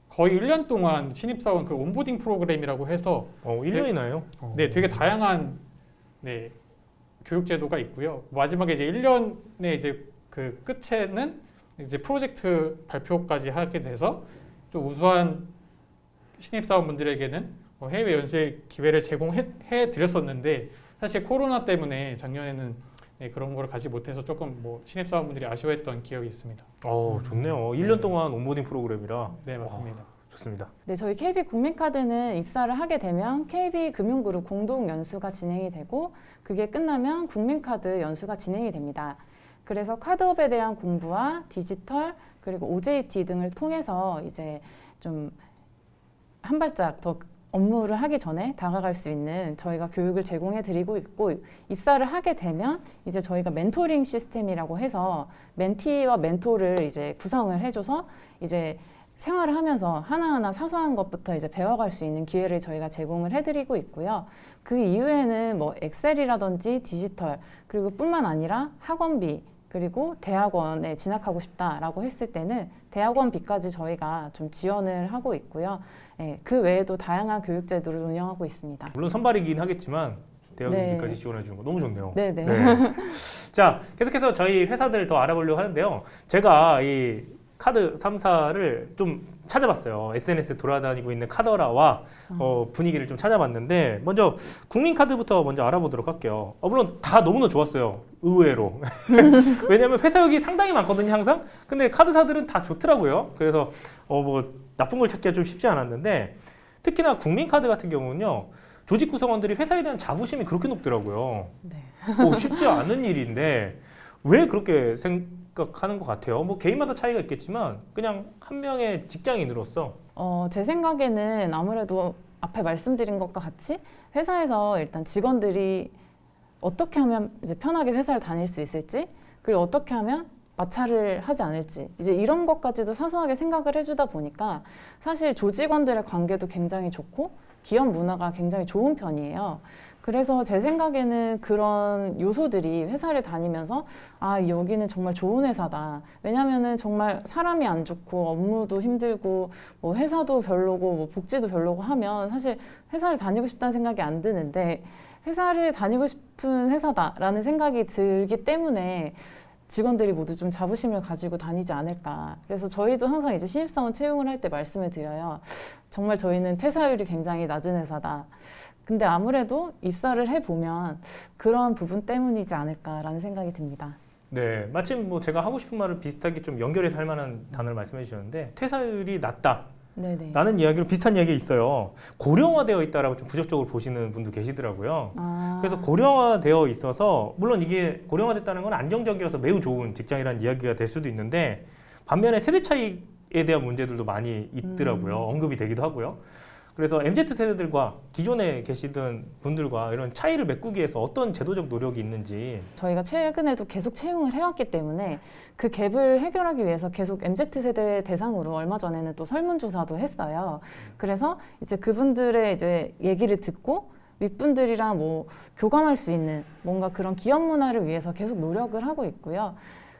거의 1년 동안 신입사원 온보딩 프로그램이라고 해서 1년이나요? 네, 되게 다양한 교육 제도가 있고요. 마지막에 이제 1년의 이제 끝에는 이제 프로젝트 발표까지 하게 돼서 좀 우수한 신입사원분들에게는 해외 연수의 기회를 제공해 드렸었는데 사실 코로나 때문에 작년에는 그런 걸 가지 못해서 조금 신입사원분들이 아쉬워했던 기억이 있습니다. 좋네요. 1년 동안 온보딩 프로그램이라. 네, 맞습니다. 좋습니다. 네, 저희 KB국민카드는 입사를 하게 되면 KB금융그룹 공동 연수가 진행이 되고 그게 끝나면 국민카드 연수가 진행이 됩니다. 그래서 카드업에 대한 공부와 디지털 그리고 OJT 등을 통해서 이제 좀 한 발짝 더 업무를 하기 전에 다가갈 수 있는 저희가 교육을 제공해 드리고 있고 입사를 하게 되면 이제 저희가 멘토링 시스템이라고 해서 멘티와 멘토를 이제 구성을 해줘서 이제 생활을 하면서 하나하나 사소한 것부터 이제 배워갈 수 있는 기회를 저희가 제공을 해드리고 있고요. 그 이후에는 뭐 엑셀이라든지 디지털 그리고 뿐만 아니라 학원비 그리고 대학원에 진학하고 싶다라고 했을 때는 대학원비까지 저희가 좀 지원을 하고 있고요. 네, 그 외에도 다양한 교육 제도를 운영하고 있습니다. 물론 선발이긴 하겠지만 대학원비까지 네. 지원해 주는 거 너무 좋네요. 네네. 자, 계속해서 저희 회사들 더 알아보려고 하는데요. 제가 이 카드 3사를 좀 찾아봤어요. SNS에 돌아다니고 있는 카더라와 분위기를 좀 찾아봤는데 먼저 국민카드부터 먼저 알아보도록 할게요. 물론 다 너무나 좋았어요. 의외로. 왜냐하면 회사역이 상당히 많거든요, 항상. 근데 카드사들은 다 좋더라고요. 그래서 뭐 나쁜 걸 찾기가 좀 쉽지 않았는데 특히나 국민카드 같은 경우는요. 조직 구성원들이 회사에 대한 자부심이 그렇게 높더라고요. 네. 쉽지 않은 일인데 왜 그렇게 생각하는 것 같아요? 뭐 개인마다 차이가 있겠지만 그냥 한 명의 직장인으로서 제 생각에는 아무래도 앞에 말씀드린 것과 같이 회사에서 일단 직원들이 어떻게 하면 이제 편하게 회사를 다닐 수 있을지 그리고 어떻게 하면 마찰을 하지 않을지 이제 이런 것까지도 사소하게 생각을 해주다 보니까 사실 조직원들의 관계도 굉장히 좋고 기업 문화가 굉장히 좋은 편이에요. 그래서 제 생각에는 그런 요소들이 회사를 다니면서 아 여기는 정말 좋은 회사다. 왜냐면은 정말 사람이 안 좋고 업무도 힘들고 뭐 회사도 별로고 뭐 복지도 별로고 하면 사실 회사를 다니고 싶다는 생각이 안 드는데 회사를 다니고 싶은 회사다라는 생각이 들기 때문에 직원들이 모두 좀 자부심을 가지고 다니지 않을까. 그래서 저희도 항상 이제 신입사원 채용을 할 때 말씀을 드려요. 정말 저희는 퇴사율이 굉장히 낮은 회사다. 근데 아무래도 입사를 해보면 그런 부분 때문이지 않을까라는 생각이 듭니다. 네, 마침 뭐 제가 하고 싶은 말을 비슷하게 좀 연결해서 할 만한 단어를 말씀해 주셨는데 퇴사율이 낮다. 네네. 라는 이야기로 비슷한 이야기가 있어요. 고령화되어 있다라고 좀 부정적으로 보시는 분도 계시더라고요. 그래서 고령화되어 있어서 물론 이게 고령화됐다는 건 안정적이어서 매우 좋은 직장이라는 이야기가 될 수도 있는데 반면에 세대 차이에 대한 문제들도 많이 있더라고요. 언급이 되기도 하고요. 그래서 MZ세대들과 기존에 계시던 분들과 이런 차이를 메꾸기 위해서 어떤 제도적 노력이 있는지 저희가 최근에도 계속 채용을 해왔기 때문에 그 갭을 해결하기 위해서 계속 MZ세대 대상으로 얼마 전에는 또 설문조사도 했어요. 그래서 이제 그분들의 이제 얘기를 듣고 윗분들이랑 뭐 교감할 수 있는 뭔가 그런 기업 문화를 위해서 계속 노력을 하고 있고요.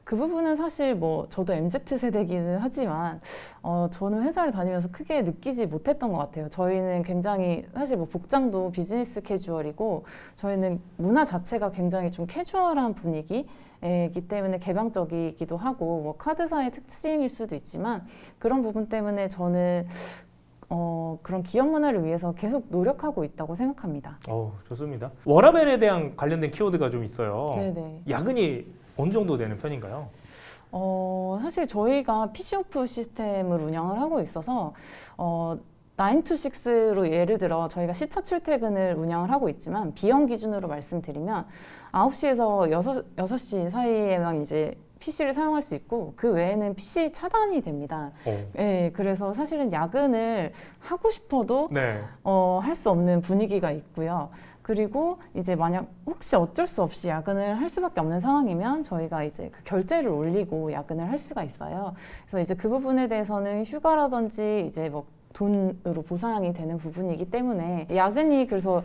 그 부분은 사실 뭐 저도 MZ세대기는 하지만 저는 회사를 다니면서 크게 느끼지 못했던 것 같아요. 저희는 굉장히 사실 뭐 복장도 비즈니스 캐주얼이고 저희는 문화 자체가 굉장히 좀 캐주얼한 분위기이기 때문에 개방적이기도 하고 뭐 카드사의 특징일 수도 있지만 그런 부분 때문에 저는 그런 기업 문화를 위해서 계속 노력하고 있다고 생각합니다. 좋습니다. 워라밸에 대한 관련된 키워드가 좀 있어요. 네네. 야근이 어느 정도 되는 편인가요? 사실 저희가 PC오프 시스템을 운영을 하고 있어서 9 to 6로 예를 들어 저희가 시차 출퇴근을 운영을 하고 있지만 비영 기준으로 말씀드리면 9시에서 6시 사이에만 이제 PC를 사용할 수 있고 그 외에는 PC 차단이 됩니다. 네, 그래서 사실은 야근을 하고 싶어도 네. 할 수 없는 분위기가 있고요. 그리고 이제 만약 혹시 어쩔 수 없이 야근을 할 수밖에 없는 상황이면 저희가 이제 그 결제를 올리고 야근을 할 수가 있어요. 그래서 이제 그 부분에 대해서는 휴가라든지 이제 뭐 돈으로 보상이 되는 부분이기 때문에 야근이 그래서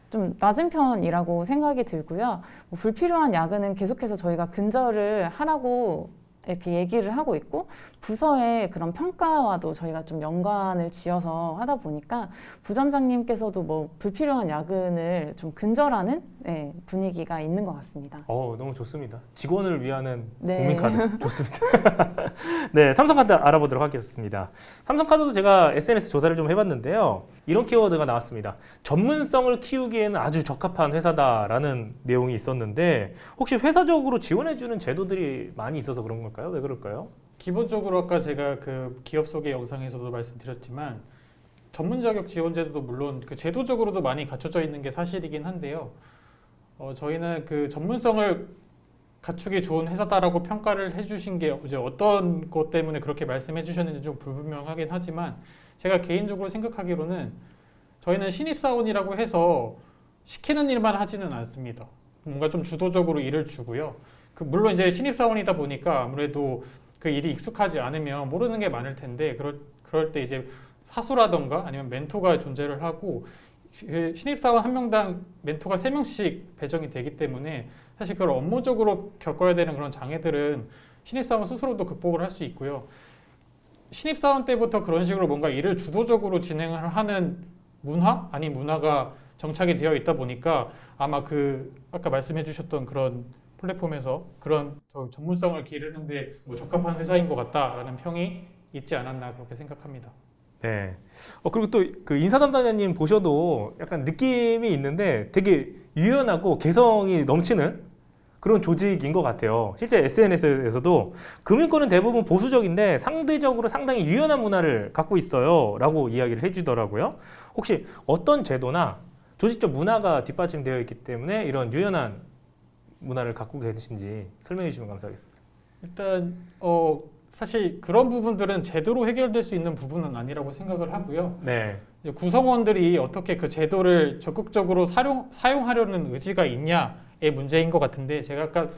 좀 낮은 편이라고 생각이 들고요. 뭐 불필요한 야근은 계속해서 저희가 근절을 하라고 이렇게 얘기를 하고 있고 부서의 그런 평가와도 저희가 좀 연관을 지어서 하다 보니까 부점장님께서도 뭐 불필요한 야근을 좀 근절하는 네, 분위기가 있는 것 같습니다. 너무 좋습니다. 직원을 위하는 네. 국민카드 좋습니다. 네, 삼성카드 알아보도록 하겠습니다. 삼성카드도 제가 SNS 조사를 좀 해봤는데요. 이런 키워드가 나왔습니다. 전문성을 키우기에는 아주 적합한 회사다라는 내용이 있었는데 혹시 회사적으로 지원해주는 제도들이 많이 있어서 그런 걸까요? 왜 그럴까요? 기본적으로 아까 제가 그 기업 소개 영상에서도 말씀드렸지만 전문 자격 지원 제도도 물론 그 제도적으로도 많이 갖춰져 있는 게 사실이긴 한데요. 저희는 그 전문성을 갖추기 좋은 회사다라고 평가를 해주신 게 이제 어떤 것 때문에 그렇게 말씀해 주셨는지 좀 불분명하긴 하지만 제가 개인적으로 생각하기로는 저희는 신입사원이라고 해서 시키는 일만 하지는 않습니다. 뭔가 좀 주도적으로 일을 주고요. 물론 이제 신입사원이다 보니까 아무래도 그 일이 익숙하지 않으면 모르는 게 많을 텐데 그럴 때 이제 사수라던가 아니면 멘토가 존재를 하고 신입사원 한 명당 멘토가 3명씩 배정이 되기 때문에 사실 그걸 업무적으로 겪어야 되는 그런 장애들은 신입사원 스스로도 극복을 할 수 있고요. 신입사원 때부터 그런 식으로 뭔가 일을 주도적으로 진행을 하는 문화? 아닌 문화가 정착이 되어 있다 보니까 아마 그 아까 말씀해 주셨던 그런 플랫폼에서 그런 전문성을 기르는데 적합한 회사인 것 같다라는 평이 있지 않았나 그렇게 생각합니다. 네. 그리고 또 그 인사 담당자님 보셔도 약간 느낌이 있는데 되게 유연하고 개성이 넘치는 그런 조직인 것 같아요. 실제 SNS에서도 금융권은 대부분 보수적인데 상대적으로 상당히 유연한 문화를 갖고 있어요 라고 이야기를 해주더라고요. 혹시 어떤 제도나 조직적 문화가 뒷받침되어 있기 때문에 이런 유연한 문화를 갖고 계신지 설명해 주시면 감사하겠습니다. 일단 사실 그런 부분들은 제도로 해결될 수 있는 부분은 아니라고 생각을 하고요. 네. 이제 구성원들이 어떻게 그 제도를 적극적으로 사용하려는 의지가 있냐의 문제인 것 같은데 제가 아까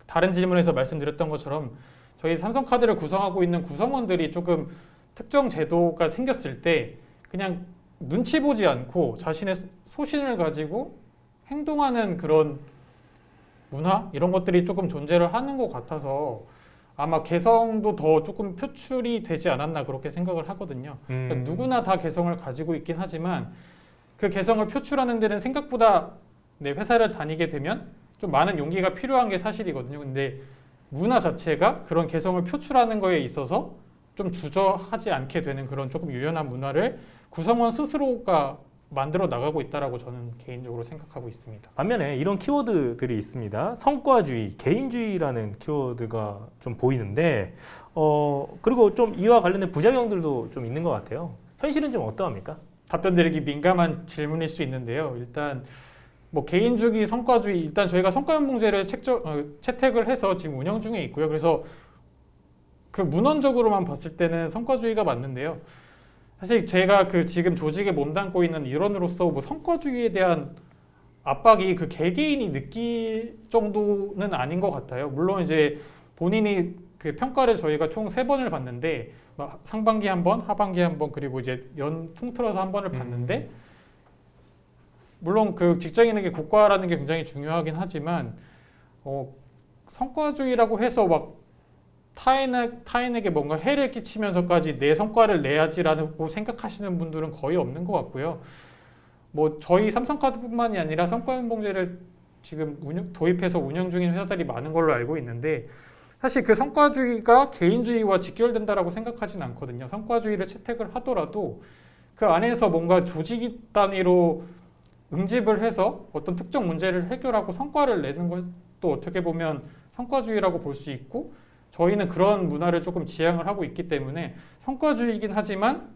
다른 질문에서 말씀드렸던 것처럼 저희 삼성카드를 구성하고 있는 구성원들이 조금 특정 제도가 생겼을 때 그냥 눈치 보지 않고 자신의 소신을 가지고 행동하는 그런 문화? 이런 것들이 조금 존재를 하는 것 같아서 아마 개성도 더 조금 표출이 되지 않았나 그렇게 생각을 하거든요. 그러니까 누구나 다 개성을 가지고 있긴 하지만 그 개성을 표출하는 데는 생각보다 회사를 다니게 되면 좀 많은 용기가 필요한 게 사실이거든요. 근데 문화 자체가 그런 개성을 표출하는 거에 있어서 좀 주저하지 않게 되는 그런 조금 유연한 문화를 구성원 스스로가 만들어 나가고 있다라고 저는 개인적으로 생각하고 있습니다. 반면에 이런 키워드들이 있습니다. 성과주의, 개인주의라는 키워드가 좀 보이는데 그리고 좀 이와 관련된 부작용들도 좀 있는 것 같아요. 현실은 좀 어떠합니까? 답변드리기 민감한 질문일 수 있는데요. 일단 개인주의, 성과주의 일단 저희가 성과연봉제를 채택을 해서 지금 운영 중에 있고요. 그래서 그 문헌적으로만 봤을 때는 성과주의가 맞는데요. 사실 제가 그 지금 조직에 몸담고 있는 일원으로서 성과주의에 대한 압박이 그 개개인이 느낄 정도는 아닌 것 같아요. 물론 이제 본인이 그 평가를 저희가 총 3번을 봤는데 상반기 한 번, 하반기 한 번, 그리고 이제 연 통틀어서 한 번을 봤는데 물론 그 직장인에게 고과라는 게 굉장히 중요하긴 하지만 성과주의라고 해서 타인에게 뭔가 해를 끼치면서까지 내 성과를 내야지라고 생각하시는 분들은 거의 없는 것 같고요. 저희 삼성카드뿐만이 아니라 성과연봉제를 지금 도입해서 운영 중인 회사들이 많은 걸로 알고 있는데 사실 그 성과주의가 개인주의와 직결된다라고 생각하진 않거든요. 성과주의를 채택을 하더라도 그 안에서 뭔가 조직 단위로 응집을 해서 어떤 특정 문제를 해결하고 성과를 내는 것도 어떻게 보면 성과주의라고 볼 수 있고 저희는 그런 문화를 조금 지향을 하고 있기 때문에 성과주의이긴 하지만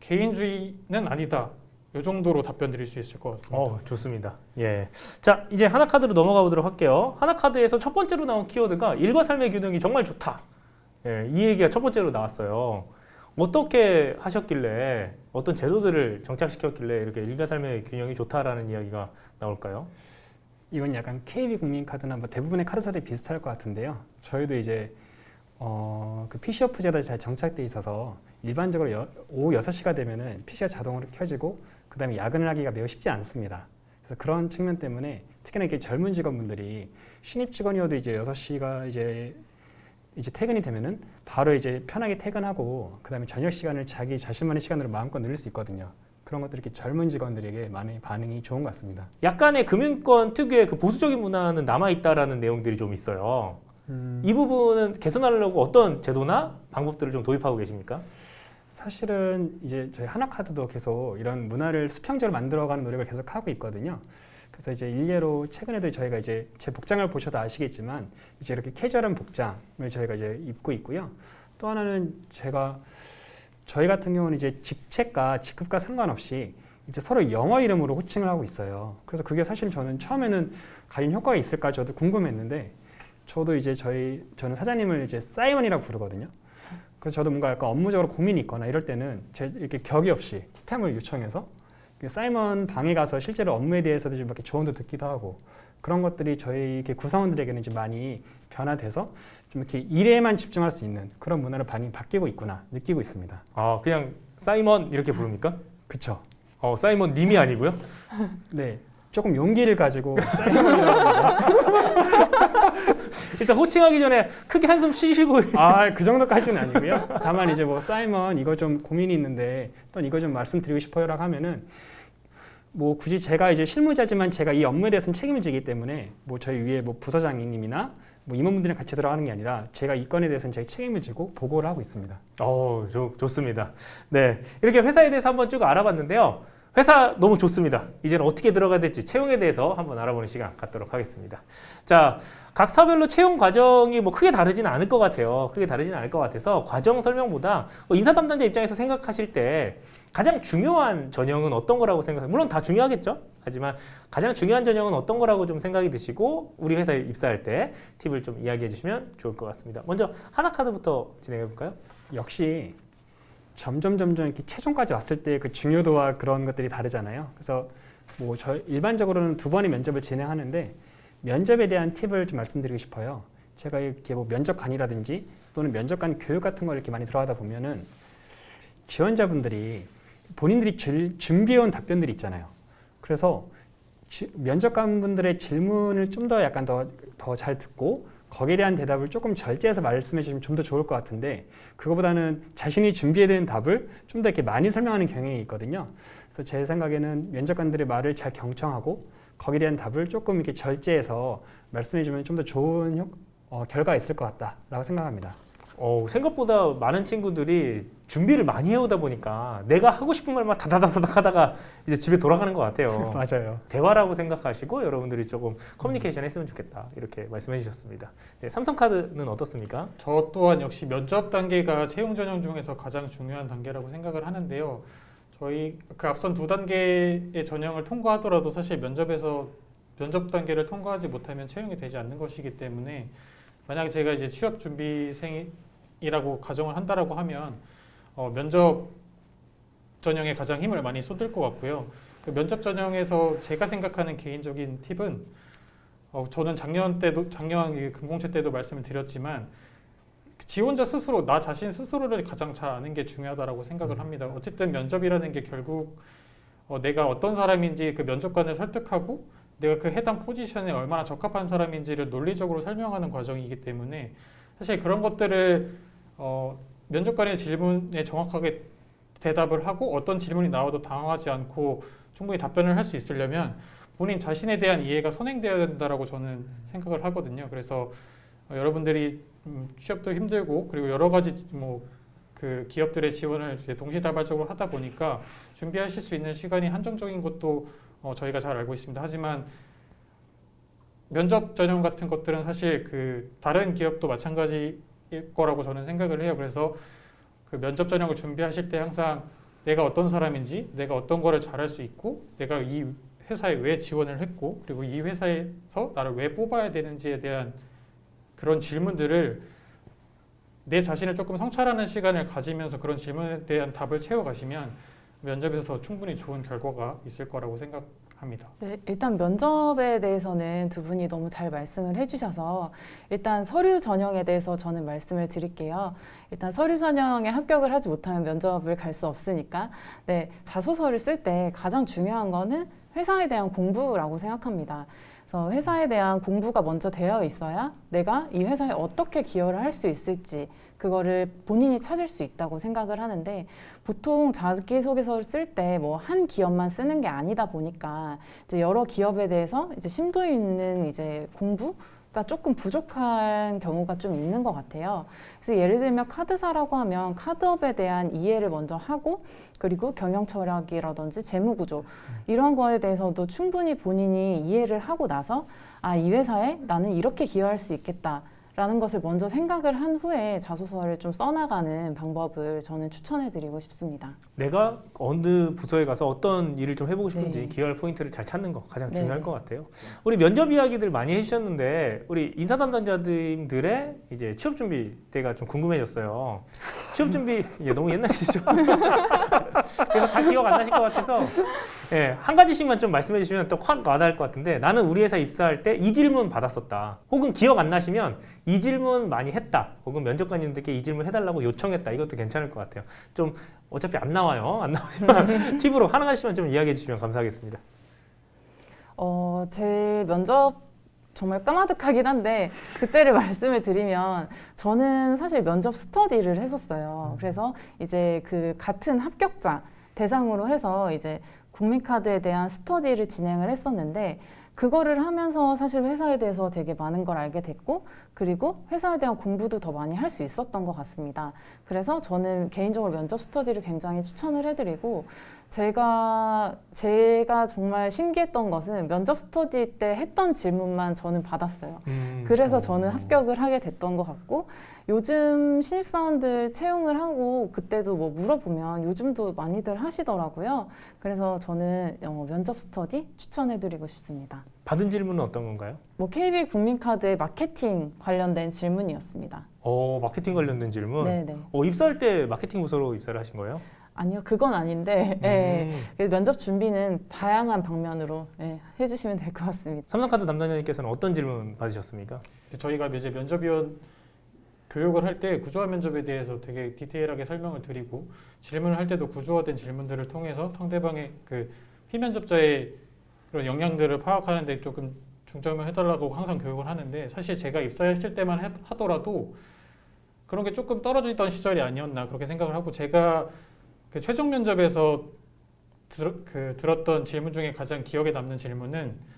개인주의는 아니다. 이 정도로 답변 드릴 수 있을 것 같습니다. 좋습니다. 예. 자, 이제 하나카드로 넘어가 보도록 할게요. 하나카드에서 첫 번째로 나온 키워드가 일과 삶의 균형이 정말 좋다. 예, 이 얘기가 첫 번째로 나왔어요. 어떻게 하셨길래 어떤 제도들을 정착시켰길래 이렇게 일과 삶의 균형이 좋다라는 이야기가 나올까요? 이건 약간 KB국민카드나 대부분의 카드사들이 비슷할 것 같은데요. 저희도 이제 그 PC오프 제도에 잘 정착돼 있어서 일반적으로 오후 6시가 되면은 PC가 자동으로 켜지고 그 다음에 야근을 하기가 매우 쉽지 않습니다. 그래서 그런 측면 때문에 특히나 이렇게 젊은 직원분들이 신입 직원이어도 이제 6시가 이제 퇴근이 되면은 바로 이제 편하게 퇴근하고 그 다음에 저녁 시간을 자기 자신만의 시간으로 마음껏 누릴 수 있거든요. 그런 것들이 이렇게 젊은 직원들에게 많이 반응이 좋은 것 같습니다. 약간의 금융권 특유의 그 보수적인 문화는 남아있다라는 내용들이 좀 있어요. 이 부분은 개선하려고 어떤 제도나 방법들을 좀 도입하고 계십니까? 사실은 이제 저희 하나카드도 계속 이런 문화를 수평적으로 만들어가는 노력을 계속 하고 있거든요. 그래서 이제 일례로 최근에도 저희가 이제 제 복장을 보셔도 아시겠지만 이제 이렇게 캐주얼한 복장을 저희가 이제 입고 있고요. 또 하나는 저희 같은 경우는 이제 직책과 직급과 상관없이 이제 서로 영어 이름으로 호칭을 하고 있어요. 그래서 그게 사실 저는 처음에는 과연 효과가 있을까 저도 궁금했는데 저도 이제 저는 사장님을 이제 사이먼이라고 부르거든요. 그래서 저도 뭔가 약간 업무적으로 고민이 있거나 이럴 때는 이렇게 격이 없이 템을 요청해서 사이먼 방에 가서 실제로 업무에 대해서도 좀 이렇게 조언도 듣기도 하고 그런 것들이 저희 이렇게 구성원들에게는 이제 많이 변화돼서 좀 이렇게 일에만 집중할 수 있는 그런 문화로 많이 바뀌고 있구나 느끼고 있습니다. 아, 그냥 사이먼 이렇게 부릅니까? 그쵸? 사이먼 님이 아니고요? 네, 조금 용기를 가지고 사이먼이라고 합니다. 일단 호칭하기 전에 크게 한숨 쉬시고 그 정도까지는 아니고요. 다만 이제 뭐 사이먼 이거 좀 고민이 있는데 또 이거 좀 말씀드리고 싶어요라고 하면은 뭐 굳이 제가 이제 실무자지만 제가 이 업무에 대해서는 책임을 지기 때문에 뭐 저희 위에 뭐 부서장님이나 뭐 임원분들이랑 같이 들어가는 게 아니라 제가 이 건에 대해서는 제가 책임을 지고 보고를 하고 있습니다. 좋습니다. 네, 이렇게 회사에 대해서 한번 쭉 알아봤는데요. 회사 너무 좋습니다. 이제는 어떻게 들어가야 될지 채용에 대해서 한번 알아보는 시간 갖도록 하겠습니다. 자, 각 사별로 채용 과정이 뭐 크게 다르지는 않을 것 같아요. 크게 다르지는 않을 것 같아서 과정 설명보다 인사 담당자 입장에서 생각하실 때 가장 중요한 전형은 어떤 거라고 생각해요? 물론 다 중요하겠죠. 하지만 가장 중요한 전형은 어떤 거라고 좀 생각이 드시고 우리 회사에 입사할 때 팁을 좀 이야기해 주시면 좋을 것 같습니다. 먼저 하나카드부터 진행해 볼까요? 역시 점점 이렇게 최종까지 왔을 때 그 중요도와 그런 것들이 다르잖아요. 그래서 뭐 일반적으로는 2번의 면접을 진행하는데 면접에 대한 팁을 좀 말씀드리고 싶어요. 제가 이렇게 뭐 면접관이라든지 또는 면접관 교육 같은 걸 이렇게 많이 들어가다 보면은 지원자분들이 본인들이 준비해온 답변들이 있잖아요. 그래서 면접관분들의 질문을 좀 더 약간 더 잘 듣고 거기에 대한 대답을 조금 절제해서 말씀해 주시면 좀 더 좋을 것 같은데 그거보다는 자신이 준비해둔 답을 좀 더 이렇게 많이 설명하는 경향이 있거든요. 그래서 제 생각에는 면접관들의 말을 잘 경청하고 거기에 대한 답을 조금 이렇게 절제해서 말씀해 주면 좀 더 좋은 결과가 있을 것 같다라고 생각합니다. 생각보다 많은 친구들이 준비를 많이 해오다 보니까 내가 하고 싶은 말만 다다다다닥 하다가 이제 집에 돌아가는 것 같아요. 맞아요. 대화라고 생각하시고 여러분들이 조금 커뮤니케이션 했으면 좋겠다 이렇게 말씀해 주셨습니다. 네, 삼성카드는 어떻습니까? 저 또한 역시 면접 단계가 채용 전형 중에서 가장 중요한 단계라고 생각을 하는데요. 저희 그 앞선 2단계의 전형을 통과하더라도 사실 면접 단계를 통과하지 못하면 채용이 되지 않는 것이기 때문에 만약에 제가 이제 취업 준비생이라고 가정을 한다라고 하면 면접 전형에 가장 힘을 많이 쏟을 것 같고요. 그 면접 전형에서 제가 생각하는 개인적인 팁은 저는 작년 금공채 때도 말씀을 드렸지만 지원자 스스로 나 자신 스스로를 가장 잘 아는 게 중요하다고 생각을 합니다. 어쨌든 면접이라는 게 결국 내가 어떤 사람인지 그 면접관을 설득하고 내가 그 해당 포지션에 얼마나 적합한 사람인지를 논리적으로 설명하는 과정이기 때문에 사실 그런 것들을 면접관의 질문에 정확하게 대답을 하고 어떤 질문이 나와도 당황하지 않고 충분히 답변을 할 수 있으려면 본인 자신에 대한 이해가 선행되어야 된다고 저는 생각을 하거든요. 그래서 여러분들이 취업도 힘들고 그리고 여러 가지 그 기업들의 지원을 이제 동시다발적으로 하다 보니까 준비하실 수 있는 시간이 한정적인 것도 저희가 잘 알고 있습니다. 하지만 면접 전형 같은 것들은 사실 그 다른 기업도 마찬가지일 거라고 저는 생각을 해요. 그래서 그 면접 전형을 준비하실 때 항상 내가 어떤 사람인지, 내가 어떤 거를 잘할 수 있고, 내가 이 회사에 왜 지원을 했고, 그리고 이 회사에서 나를 왜 뽑아야 되는지에 대한 그런 질문들을 내 자신을 조금 성찰하는 시간을 가지면서 그런 질문에 대한 답을 채워가시면 면접에서 충분히 좋은 결과가 있을 거라고 생각합니다. 네, 일단 면접에 대해서는 두 분이 너무 잘 말씀을 해주셔서 일단 서류 전형에 대해서 저는 말씀을 드릴게요. 일단 서류 전형에 합격을 하지 못하면 면접을 갈 수 없으니까 자소서를 쓸 때 가장 중요한 거는 회사에 대한 공부라고 생각합니다. 그래서 회사에 대한 공부가 먼저 되어 있어야 내가 이 회사에 어떻게 기여를 할 수 있을지 그거를 본인이 찾을 수 있다고 생각을 하는데 보통 자기소개서를 쓸 때 뭐 한 기업만 쓰는 게 아니다 보니까 이제 여러 기업에 대해서 이제 심도 있는 이제 공부가 조금 부족한 경우가 좀 있는 것 같아요. 그래서 예를 들면 카드사라고 하면 카드업에 대한 이해를 먼저 하고 그리고 경영 철학이라든지 재무 구조 이런 거에 대해서도 충분히 본인이 이해를 하고 나서 아, 이 회사에 나는 이렇게 기여할 수 있겠다라는 것을 먼저 생각을 한 후에 자소서를 좀 써나가는 방법을 저는 추천해드리고 싶습니다. 내가 어느 부서에 가서 어떤 일을 좀 해보고 싶은지 네. 기여할 포인트를 잘 찾는 거 가장 네. 중요할 것 같아요. 우리 면접 이야기들 많이 해주셨는데 우리 인사 담당자들의 이제 취업 준비 때가 좀 궁금해졌어요. 취업 준비 이게 너무 옛날이시죠? 그래서 다 기억 안 나실 것 같아서 예, 한 가지씩만 좀 말씀해 주시면 또 확 와닿을 것 같은데 나는 우리 회사 입사할 때 이 질문 받았었다. 혹은 기억 안 나시면 이 질문 많이 했다. 혹은 면접관님들께 이 질문 해달라고 요청했다. 이것도 괜찮을 것 같아요. 좀 어차피 안 나와요. 안 나오지만 팁으로 하나씩 좀 이야기해 주시면 감사하겠습니다. 제 면접 정말 까마득하긴 한데 그때를 말씀을 드리면 저는 사실 면접 스터디를 했었어요. 그래서 이제 그 같은 합격자 대상으로 해서 이제 국민카드에 대한 스터디를 진행을 했었는데 그거를 하면서 사실 회사에 대해서 되게 많은 걸 알게 됐고 그리고 회사에 대한 공부도 더 많이 할 수 있었던 것 같습니다. 그래서 저는 개인적으로 면접 스터디를 굉장히 추천을 해드리고 제가 정말 신기했던 것은 면접 스터디 때 했던 질문만 저는 받았어요. 그래서 저는 합격을 하게 됐던 것 같고 요즘 신입사원들 채용을 하고 그때도 뭐 물어보면 요즘도 많이들 하시더라고요. 그래서 저는 면접 스터디 추천해드리고 싶습니다. 받은 질문은 어떤 건가요? 뭐 KB 국민카드의 마케팅 관련된 질문이었습니다. 마케팅 관련된 질문. 네네. 입사할 때 마케팅 부서로 입사를 하신 거예요? 아니요, 그건 아닌데 예, 면접 준비는 다양한 방면으로 해주시면 될 것 같습니다. 삼성카드 담당자님께서는 어떤 질문 받으셨습니까? 저희가 이제 면접위원 교육을 할 때 구조화 면접에 대해서 되게 디테일하게 설명을 드리고 질문을 할 때도 구조화된 질문들을 통해서 상대방의 그 피면접자의 그런 역량들을 파악하는 데 조금 중점을 해달라고 항상 교육을 하는데 사실 제가 입사했을 때만 하더라도 그런 게 조금 떨어지던 시절이 아니었나 그렇게 생각을 하고 제가 그 최종 면접에서 들었던 질문 중에 가장 기억에 남는 질문은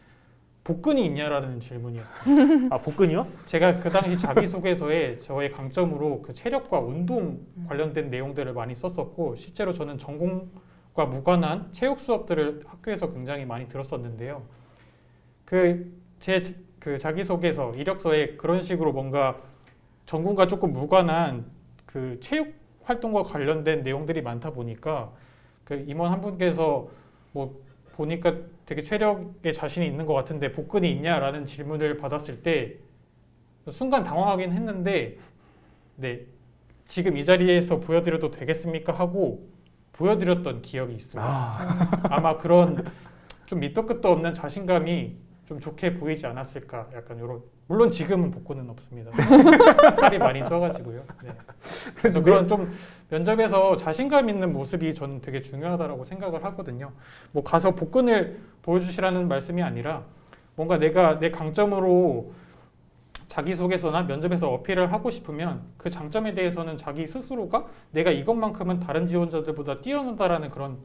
복근이 있냐라는 질문이었어요. 아, 복근이요? 제가 그 당시 자기소개서에 저의 강점으로 그 체력과 운동 관련된 내용들을 많이 썼었고 실제로 저는 전공과 무관한 체육 수업들을 학교에서 굉장히 많이 들었었는데요. 제 자기소개서, 이력서에 그런 식으로 뭔가 전공과 조금 무관한 그 체육 활동과 관련된 내용들이 많다 보니까 그 임원 한 분께서 뭐 보니까 되게 체력에 자신이 있는 것 같은데 복근이 있냐라는 질문을 받았을 때 순간 당황하긴 했는데 네, 지금 이 자리에서 보여드려도 되겠습니까? 하고 보여드렸던 기억이 있습니다. 아마 그런 좀 밑도 끝도 없는 자신감이 좀 좋게 보이지 않았을까 약간 이런 물론 지금은 복근은 없습니다. 살이 많이 쪄가지고요. 네. 그래서 그런 좀 면접에서 자신감 있는 모습이 저는 되게 중요하다라고 생각을 하거든요. 뭐 가서 복근을 보여주시라는 말씀이 아니라 뭔가 내가 내 강점으로 자기소개서나 면접에서 어필을 하고 싶으면 그 장점에 대해서는 자기 스스로가 내가 이것만큼은 다른 지원자들보다 뛰어난다라는 그런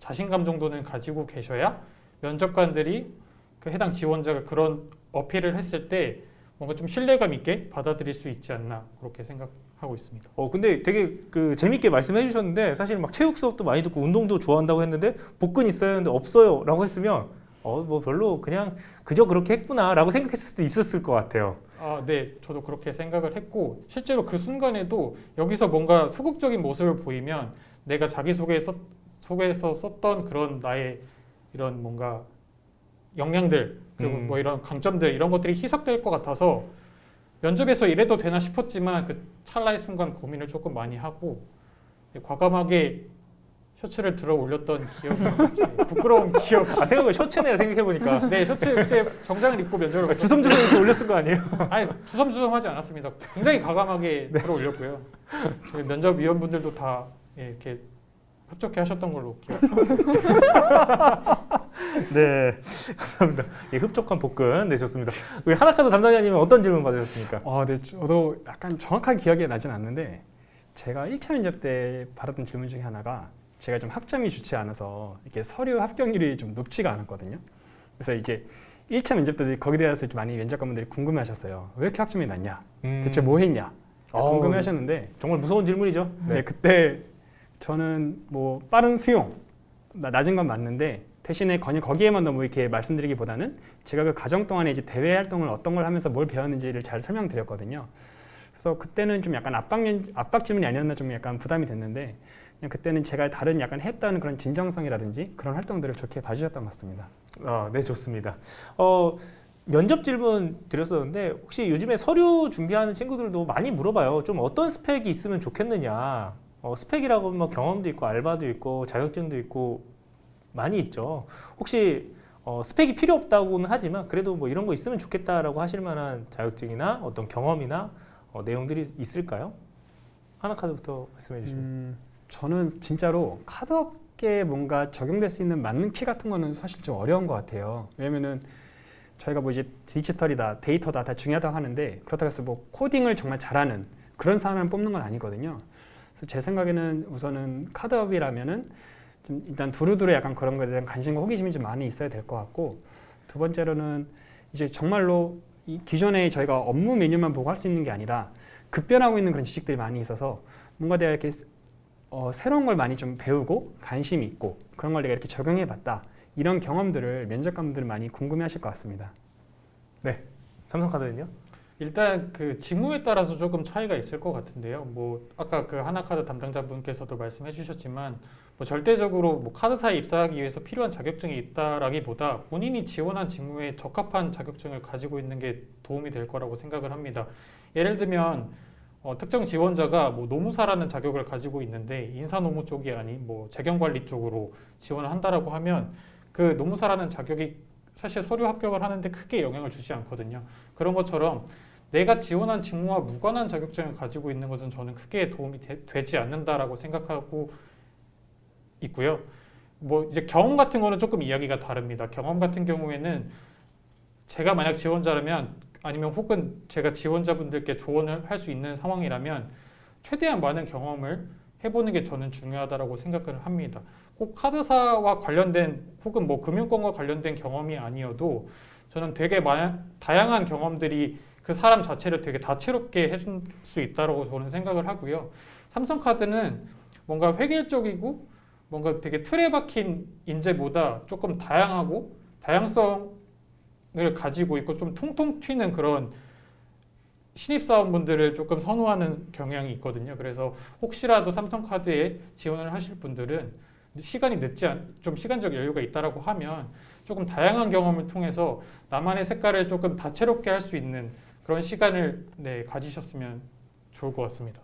자신감 정도는 가지고 계셔야 면접관들이 그 해당 지원자가 그런 어필을 했을 때 뭔가 좀 신뢰감 있게 받아들일 수 있지 않나 그렇게 생각하고 있습니다. 근데 되게 그 재밌게 말씀해 주셨는데 사실 막 체육 수업도 많이 듣고 운동도 좋아한다고 했는데 복근 있어요 했는데 없어요 라고 했으면 뭐 별로 그냥 그저 그렇게 했구나 라고 생각했을 수도 있었을 것 같아요. 네, 저도 그렇게 생각을 했고 실제로 그 순간에도 여기서 뭔가 소극적인 모습을 보이면 내가 자기소개에서 썼던 그런 나의 이런 뭔가 역량들 그리고 뭐 이런 강점들 이런 것들이 희석될 것 같아서 면접에서 이래도 되나 싶었지만 그 찰나의 순간 고민을 조금 많이 하고 과감하게 셔츠를 들어 올렸던 기억이 부끄러운 기억. 생각해 셔츠네요 생각해 보니까. 네, 셔츠 그때 정장을 입고 면접을 갔어요. 주섬주섬 이렇게 올렸을 거 아니에요? 아니 주섬주섬하지 않았습니다. 굉장히 과감하게 들어 올렸고요. 면접위원분들도 다 이렇게 협조케 하셨던 걸로 기억. 네, 감사합니다. 예, 흡족한 복근. 네, 좋습니다. 우리 하나카드 담당자님은 어떤 질문 받으셨습니까? 네, 저도 약간 정확하게 기억이 나진 않는데 제가 1차 면접 때 받았던 질문 중에 하나가 제가 좀 학점이 좋지 않아서 이렇게 서류 합격률이 좀 높지가 않았거든요. 그래서 이제 1차 면접 때 거기에 대해서 좀 많이 면접관분들이 궁금해하셨어요. 왜 이렇게 학점이 낮냐? 대체 뭐 했냐? 궁금해하셨는데 정말 무서운 질문이죠. 네, 그때 저는 뭐 빠른 수용, 낮은 건 맞는데 대신에 거기에만 너무 이렇게 말씀드리기보다는 제가 그 과정 동안에 이제 대외 활동을 어떤 걸 하면서 뭘 배웠는지를 잘 설명드렸거든요. 그래서 그때는 좀 약간 압박 질문이 아니었나 좀 약간 부담이 됐는데 그냥 그때는 제가 다른 약간 했던 그런 진정성이라든지 그런 활동들을 좋게 봐주셨던 것 같습니다. 네, 좋습니다. 면접 질문 드렸었는데 혹시 요즘에 서류 준비하는 친구들도 많이 물어봐요. 좀 어떤 스펙이 있으면 좋겠느냐. 스펙이라고 뭐 경험도 있고 알바도 있고 자격증도 있고 많이 있죠. 혹시 스펙이 필요 없다고는 하지만 그래도 뭐 이런 거 있으면 좋겠다라고 하실 만한 자격증이나 어떤 경험이나 내용들이 있을까요? 하나카드부터 말씀해 주시면. 저는 진짜로 카드업계에 뭔가 적용될 수 있는 맞는 키 같은 거는 사실 좀 어려운 것 같아요. 왜냐면은 저희가 뭐 이제 디지털이다, 데이터다 다 중요하다고 하는데 그렇다고 해서 뭐 코딩을 정말 잘하는 그런 사람을 뽑는 건 아니거든요. 그래서 제 생각에는 우선은 카드업이라면은 좀 일단 두루두루 약간 그런 거에 대한 관심과 호기심이 좀 많이 있어야 될 것 같고 두 번째로는 이제 정말로 이 기존에 저희가 업무 메뉴만 보고 할 수 있는 게 아니라 급변하고 있는 그런 지식들이 많이 있어서 뭔가 내가 이렇게 새로운 걸 많이 좀 배우고 관심이 있고 그런 걸 내가 이렇게 적용해봤다 이런 경험들을 면접관분들이 많이 궁금해하실 것 같습니다. 네, 삼성카드는요? 일단 그 직무에 따라서 조금 차이가 있을 것 같은데요. 뭐 아까 그 하나카드 담당자분께서도 말씀해 주셨지만 뭐 절대적으로 뭐 카드사에 입사하기 위해서 필요한 자격증이 있다라기보다 본인이 지원한 직무에 적합한 자격증을 가지고 있는 게 도움이 될 거라고 생각을 합니다. 예를 들면 특정 지원자가 뭐 노무사라는 자격을 가지고 있는데 인사노무 쪽이 아닌 뭐 재경관리 쪽으로 지원을 한다라고 하면 그 노무사라는 자격이 사실 서류 합격을 하는데 크게 영향을 주지 않거든요. 그런 것처럼 내가 지원한 직무와 무관한 자격증을 가지고 있는 것은 저는 크게 도움이 되지 않는다라고 생각하고 있고요. 뭐 이제 경험 같은 거는 조금 이야기가 다릅니다. 경험 같은 경우에는 제가 만약 지원자라면 아니면 혹은 제가 지원자분들께 조언을 할 수 있는 상황이라면 최대한 많은 경험을 해보는 게 저는 중요하다고 생각을 합니다. 꼭 카드사와 관련된 혹은 뭐 금융권과 관련된 경험이 아니어도 저는 되게 다양한 경험들이 그 사람 자체를 되게 다채롭게 해줄 수 있다고 저는 생각을 하고요. 삼성카드는 뭔가 획일적이고 뭔가 되게 틀에 박힌 인재보다 조금 다양하고 다양성을 가지고 있고 좀 통통 튀는 그런 신입사원분들을 조금 선호하는 경향이 있거든요. 그래서 혹시라도 삼성카드에 지원을 하실 분들은 시간이 좀 시간적 여유가 있다라고 하면 조금 다양한 경험을 통해서 나만의 색깔을 조금 다채롭게 할 수 있는 그런 시간을 가지셨으면 좋을 것 같습니다.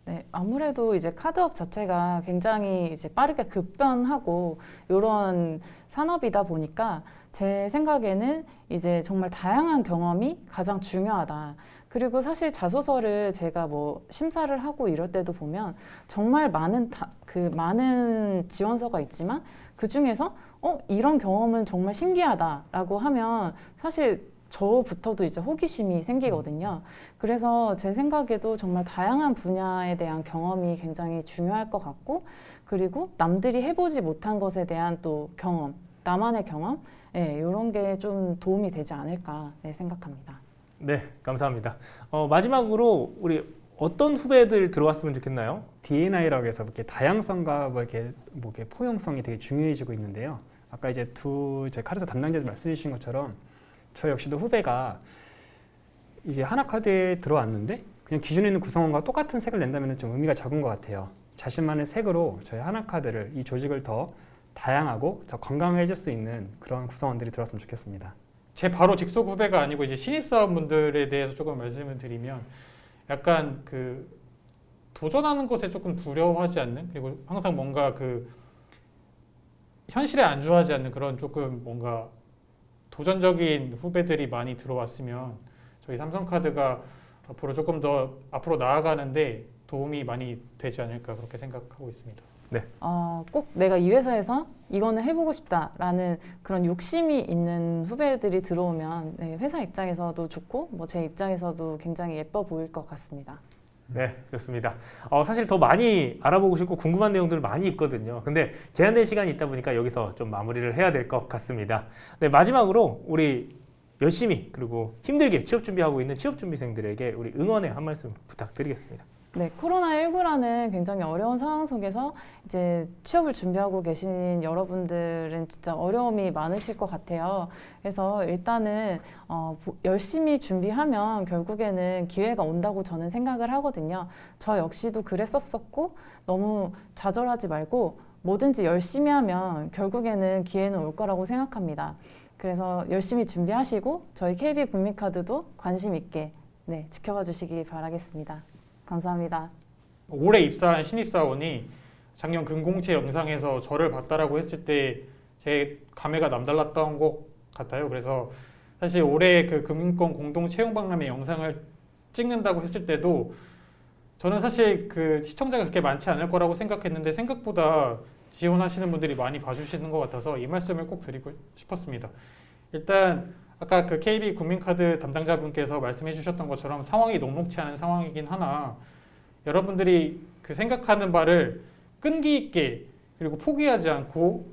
네, 아무래도 이제 카드업 자체가 굉장히 이제 빠르게 급변하고 이런 산업이다 보니까 제 생각에는 이제 정말 다양한 경험이 가장 중요하다. 그리고 사실 자소서를 제가 뭐 심사를 하고 이럴 때도 보면 정말 많은 지원서가 있지만 그 중에서 이런 경험은 정말 신기하다라고 하면 사실 저부터도 이제 호기심이 생기거든요. 그래서 제 생각에도 정말 다양한 분야에 대한 경험이 굉장히 중요할 것 같고 그리고 남들이 해보지 못한 것에 대한 또 경험, 나만의 경험 이런 게 좀 도움이 되지 않을까 생각합니다. 네, 감사합니다. 마지막으로 우리 어떤 후배들 들어왔으면 좋겠나요? D&I라고 해서 이렇게 다양성과 뭐 이렇게 포용성이 되게 중요해지고 있는데요. 아까 이제 제 카드사 담당자들 말씀해 주신 것처럼 저 역시도 후배가 이제 하나카드에 들어왔는데 그냥 기존에 있는 구성원과 똑같은 색을 낸다면 좀 의미가 적은 것 같아요. 자신만의 색으로 저희 하나카드를 이 조직을 더 다양하고 더 건강해질 수 있는 그런 구성원들이 들어왔으면 좋겠습니다. 제 바로 직속 후배가 아니고 이제 신입사원분들에 대해서 조금 말씀을 드리면 약간 그 도전하는 것에 조금 두려워하지 않는 그리고 항상 뭔가 그 현실에 안주하지 않는 그런 조금 뭔가 도전적인 후배들이 많이 들어왔으면 저희 삼성카드가 앞으로 조금 더 앞으로 나아가는데 도움이 많이 되지 않을까 그렇게 생각하고 있습니다. 꼭 내가 이 회사에서 이거는 해보고 싶다라는 그런 욕심이 있는 후배들이 들어오면 네, 회사 입장에서도 좋고 뭐 제 입장에서도 굉장히 예뻐 보일 것 같습니다. 네, 좋습니다. 사실 더 많이 알아보고 싶고 궁금한 내용들 많이 있거든요. 근데 제한된 시간이 있다 보니까 여기서 좀 마무리를 해야 될 것 같습니다. 네, 마지막으로 우리 열심히 그리고 힘들게 취업 준비하고 있는 취업 준비생들에게 우리 응원의 한 말씀 부탁드리겠습니다. 네, 코로나19라는 굉장히 어려운 상황 속에서 이제 취업을 준비하고 계신 여러분들은 진짜 어려움이 많으실 것 같아요. 그래서 일단은 열심히 준비하면 결국에는 기회가 온다고 저는 생각을 하거든요. 저 역시도 그랬었었고 너무 좌절하지 말고 뭐든지 열심히 하면 결국에는 기회는 올 거라고 생각합니다. 그래서 열심히 준비하시고 저희 KB국민카드도 관심 있게 네, 지켜봐 주시기 바라겠습니다. 감사합니다. 올해 입사한 신입사원이 작년 금공채 영상에서 저를 봤다라고 했을 때 제 감회가 남달랐던 것 같아요. 그래서 사실 올해 그 금융권 공동 채용 박람회 영상을 찍는다고 했을 때도 저는 사실 그 시청자가 그렇게 많지 않을 거라고 생각했는데 생각보다 지원하시는 분들이 많이 봐주시는 것 같아서 이 말씀을 꼭 드리고 싶었습니다. 일단 아까 그 KB 국민카드 담당자분께서 말씀해 주셨던 것처럼 상황이 녹록치 않은 상황이긴 하나 여러분들이 그 생각하는 바를 끈기 있게 그리고 포기하지 않고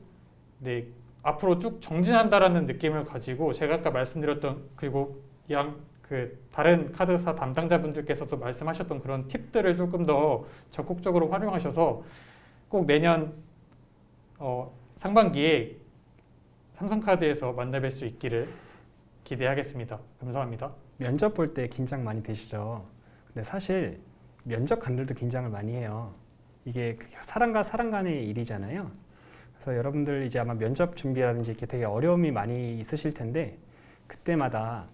네, 앞으로 쭉 정진한다라는 느낌을 가지고 제가 아까 말씀드렸던 그리고 그 다른 카드사 담당자분들께서도 말씀하셨던 그런 팁들을 조금 더 적극적으로 활용하셔서 꼭 내년 상반기에 삼성카드에서 만나뵐 수 있기를 기대하겠습니다. 감사합니다. 면접 볼 때 긴장 많이 되시죠? 근데 사실 면접관들도 긴장을 많이 해요. 이게 사람과 사람 간의 일이잖아요. 그래서 여러분들 이제 아마 면접 준비라든지 이렇게 되게 어려움이 많이 있으실 텐데 그때마다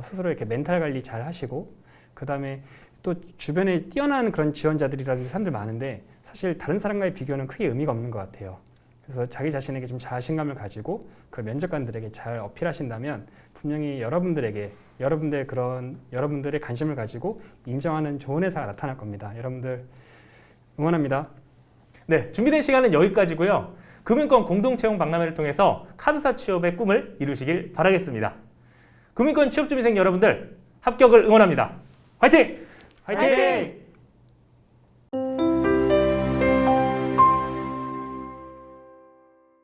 스스로 이렇게 멘탈 관리 잘 하시고 그 다음에 또 주변에 뛰어난 그런 지원자들이라든지 사람들 많은데 사실 다른 사람과의 비교는 크게 의미가 없는 것 같아요. 그래서 자기 자신에게 좀 자신감을 가지고 그 면접관들에게 잘 어필하신다면 분명히 여러분들의 관심을 가지고 인정하는 좋은 회사가 나타날 겁니다. 여러분들 응원합니다. 네, 준비된 시간은 여기까지고요. 금융권 공동채용 박람회를 통해서 카드사 취업의 꿈을 이루시길 바라겠습니다. 금융권 취업준비생 여러분들 합격을 응원합니다. 화이팅! 화이팅!